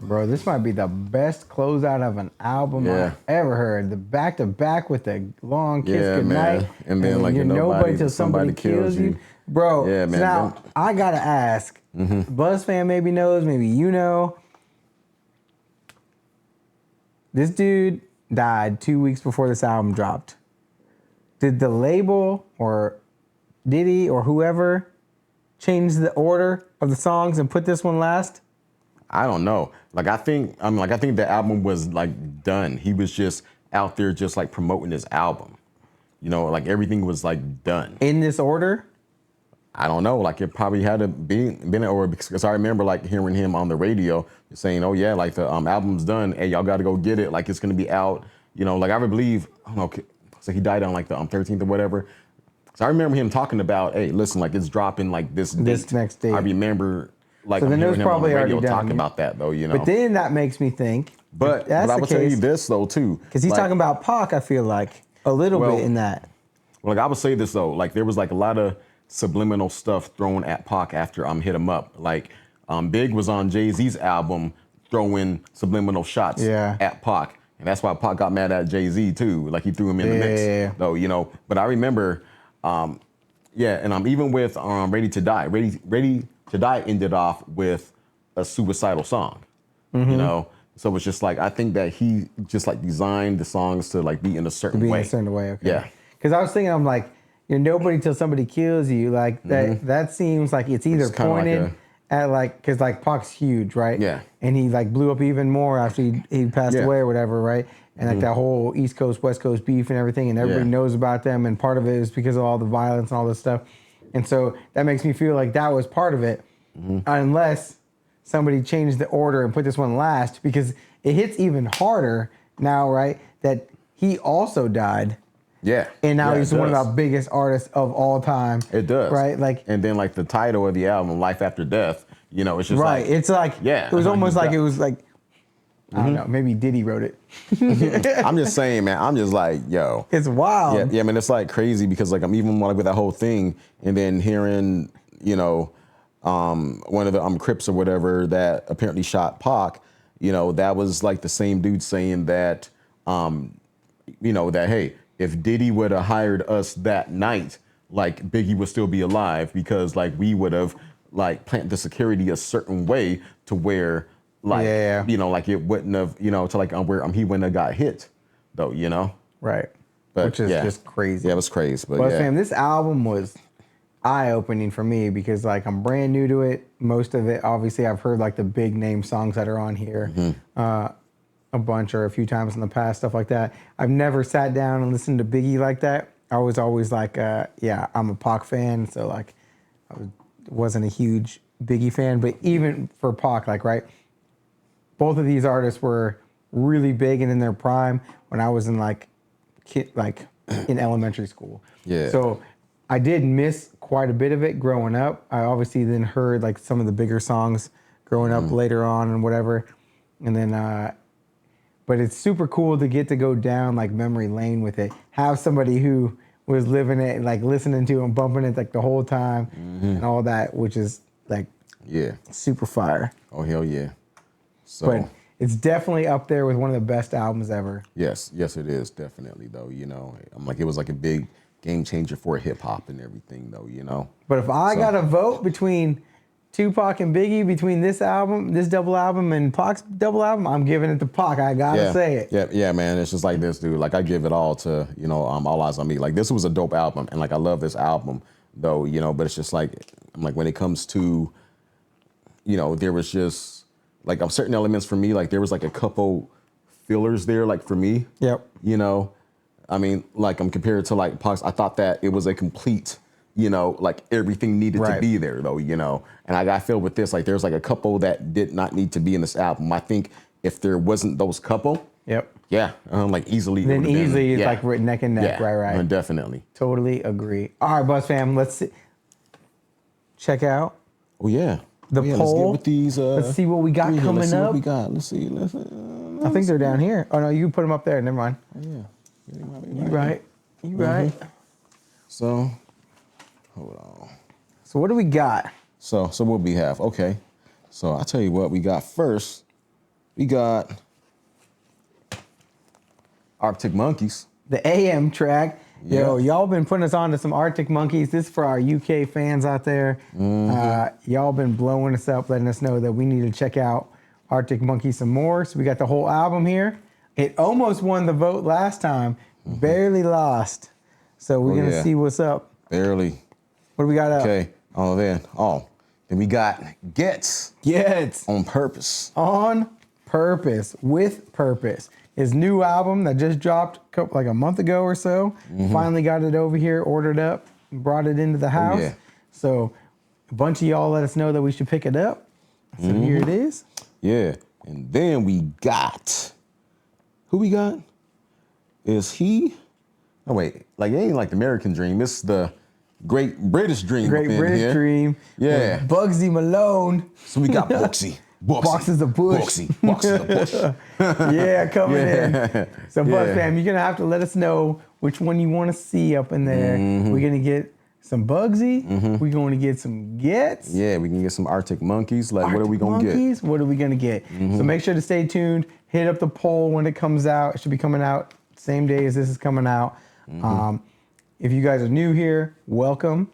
S4: Bro, this might be the best closeout of an album I've ever heard. The back to back with the long kiss goodnight.
S5: Man. And then like
S4: you're nobody till somebody kills you. Bro,
S5: yeah, man,
S4: now I gotta ask, Buzz fan maybe knows, maybe you know. This dude died 2 weeks before this album dropped. Did the label or Diddy or whoever change the order of the songs and put this one last?
S5: I don't know. Like I think the album was like done. He was just out there just like promoting his album. You know, like everything was like done.
S4: In this order?
S5: I don't know. Like it probably had to been in order because I remember like hearing him on the radio saying, "Oh yeah, like the album's done. Hey, y'all got to go get it. Like it's gonna be out." You know, like I would believe. I don't know. So he died on like the 13th or whatever. So I remember him talking about, "Hey, listen, like it's dropping like this
S4: next date."
S5: I remember. Like
S4: so
S5: I'm
S4: then it was
S5: hearing him on
S4: probably
S5: the radio
S4: already done.
S5: talking about that though, you know.
S4: But then that makes me think.
S5: But I will tell you this though too,
S4: because he's
S5: like,
S4: talking about Pac. I feel like a little bit in that.
S5: Well, like I would say this though, like there was like a lot of subliminal stuff thrown at Pac after Hit 'Em Up. Like Big was on Jay-Z's album throwing subliminal shots at Pac, and that's why Pac got mad at Jay-Z too. Like he threw him in the mix, though, you know. But I remember, and even with Ready to Die, Ready to Die ended off with a suicidal song, you know. So it's just like I think that he just like designed the songs to like be in a certain way.
S4: In a certain way, okay.
S5: Yeah.
S4: Because I was thinking, I'm like, you're nobody till somebody kills you. Like that. That seems like it's either pointed at like, because like Pac's huge, right?
S5: Yeah.
S4: And he like blew up even more after he passed away or whatever, right? And like that whole East Coast West Coast beef and everything, and everybody knows about them, and part of it is because of all the violence and all this stuff. And so that makes me feel like that was part of it, unless somebody changed the order and put this one last, because it hits even harder now, right? That he also died.
S5: Yeah.
S4: And now he's one of our biggest artists of all time.
S5: It does.
S4: Right? Like,
S5: and then like the title of the album, Life After Death, you know, it's just
S4: right.
S5: like.
S4: It's like, it was almost like it was like, I don't know, maybe Diddy wrote it.
S5: I'm just saying, man, I'm just like, yo.
S4: It's wild.
S5: Yeah, I mean, it's like crazy because like I'm even like with that whole thing and then hearing, you know, one of the Crips or whatever that apparently shot Pac, you know, that was like the same dude saying that, you know, that, hey, if Diddy would have hired us that night, like Biggie would still be alive because like we would have like planted the security a certain way to where like, you know, like it wouldn't have, you know, to like where he wouldn't have got hit though, you know?
S4: Right.
S5: But,
S4: which is just crazy.
S5: Yeah, it was crazy. But
S4: fam, this album was eye-opening for me because like I'm brand new to it. Most of it, obviously, I've heard like the big name songs that are on here. a bunch or a few times in the past, stuff like that. I've never sat down and listened to Biggie like that. I was always like, yeah, I'm a Pac fan, so like wasn't a huge Biggie fan, but even for Pac, like, right, both of these artists were really big and in their prime when I was in in elementary school.
S5: Yeah.
S4: So I did miss quite a bit of it growing up. I obviously then heard like some of the bigger songs growing up later on and whatever. And then, but it's super cool to get to go down like memory lane with it. Have somebody who was living it, like listening to and bumping it like the whole time and all that, which is like super fire.
S5: Oh, hell yeah. So,
S4: but it's definitely up there with one of the best albums ever.
S5: Yes, it is definitely though. You know, I'm like it was like a big game changer for hip hop and everything though. You know.
S4: But if I got to vote between Tupac and Biggie, between this album, this double album, and Pac's double album, I'm giving it to Pac. I gotta say it.
S5: Yeah, man. It's just like this, dude. Like I give it all to All Eyes on Me. Like this was a dope album, and like I love this album though. You know, but it's just like I'm like when it comes to, there was just. Like certain elements for me, like there was like a couple fillers there, like for me.
S4: Yep.
S5: I mean, like I'm compared to like Pac, I thought that it was a complete, like everything needed to be there though, And I feel with this, like there's like a couple that did not need to be in this album. I think if there wasn't those couple, like easily.
S4: Then easily it's like written neck and neck, right?
S5: Definitely.
S4: Totally agree. All right, Buzz fam, let's check out.
S5: Oh yeah.
S4: The poll.
S5: Let's get with these.
S4: Let's see what we got coming
S5: let's see
S4: up.
S5: What we got. Let's see.
S4: I think they're down here. Oh no, you can put them up there. Never mind.
S5: Oh, yeah.
S4: You right.
S5: So, hold on.
S4: So what do we got?
S5: So what we have? Okay. So I'll tell you what we got first. We got Arctic Monkeys.
S4: The AM track.
S5: Yeah.
S4: Yo, y'all been putting us on to some Arctic Monkeys. This is for our UK fans out there. Y'all been blowing us up, letting us know that we need to check out Arctic Monkeys some more. So we got the whole album here. It almost won the vote last time. Barely lost. So we're going to see what's up.
S5: Barely.
S4: What do we got up?
S5: Okay. Then we got Gets. On Purpose.
S4: On Purpose. With Purpose. His new album that just dropped like a month ago or so. Finally got it over here, ordered up, brought it into the house.
S5: Yeah.
S4: So a bunch of y'all let us know that we should pick it up. So here it is.
S5: Yeah. And then we got, who we got? Is he? Oh wait, like it ain't like the American Dream. It's the Great British Dream.
S4: Great British Dream.
S5: Yeah.
S4: Bugsy Malone.
S5: So we got Bugsy.
S4: Boxes of Bush.
S5: Boxes of Bush.
S4: Yeah, coming in. So, Buzz fam, you're going to have to let us know which one you want to see up in there. We're going to get some Bugsy. We're going to get some Gets.
S5: Yeah, we can get some Arctic Monkeys. Like, what are we going to get?
S4: What are we going to get? So make sure to stay tuned. Hit up the poll when it comes out. It should be coming out same day as this is coming out. If you guys are new here, welcome.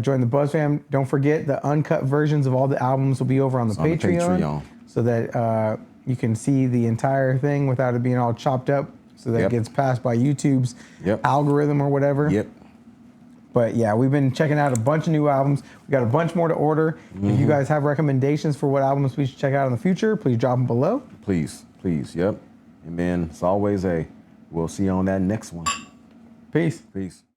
S4: Join the Buzz fam. Don't forget the uncut versions of all the albums will be over on the Patreon, so that you can see the entire thing without it being all chopped up, so that it gets passed by YouTube's algorithm or whatever. But yeah, we've been checking out a bunch of new albums. We got a bunch more to order. If you guys have recommendations for what albums we should check out in the future, please drop them below.
S5: Please, yep. And then, as always, we'll see you on that next one.
S4: Peace.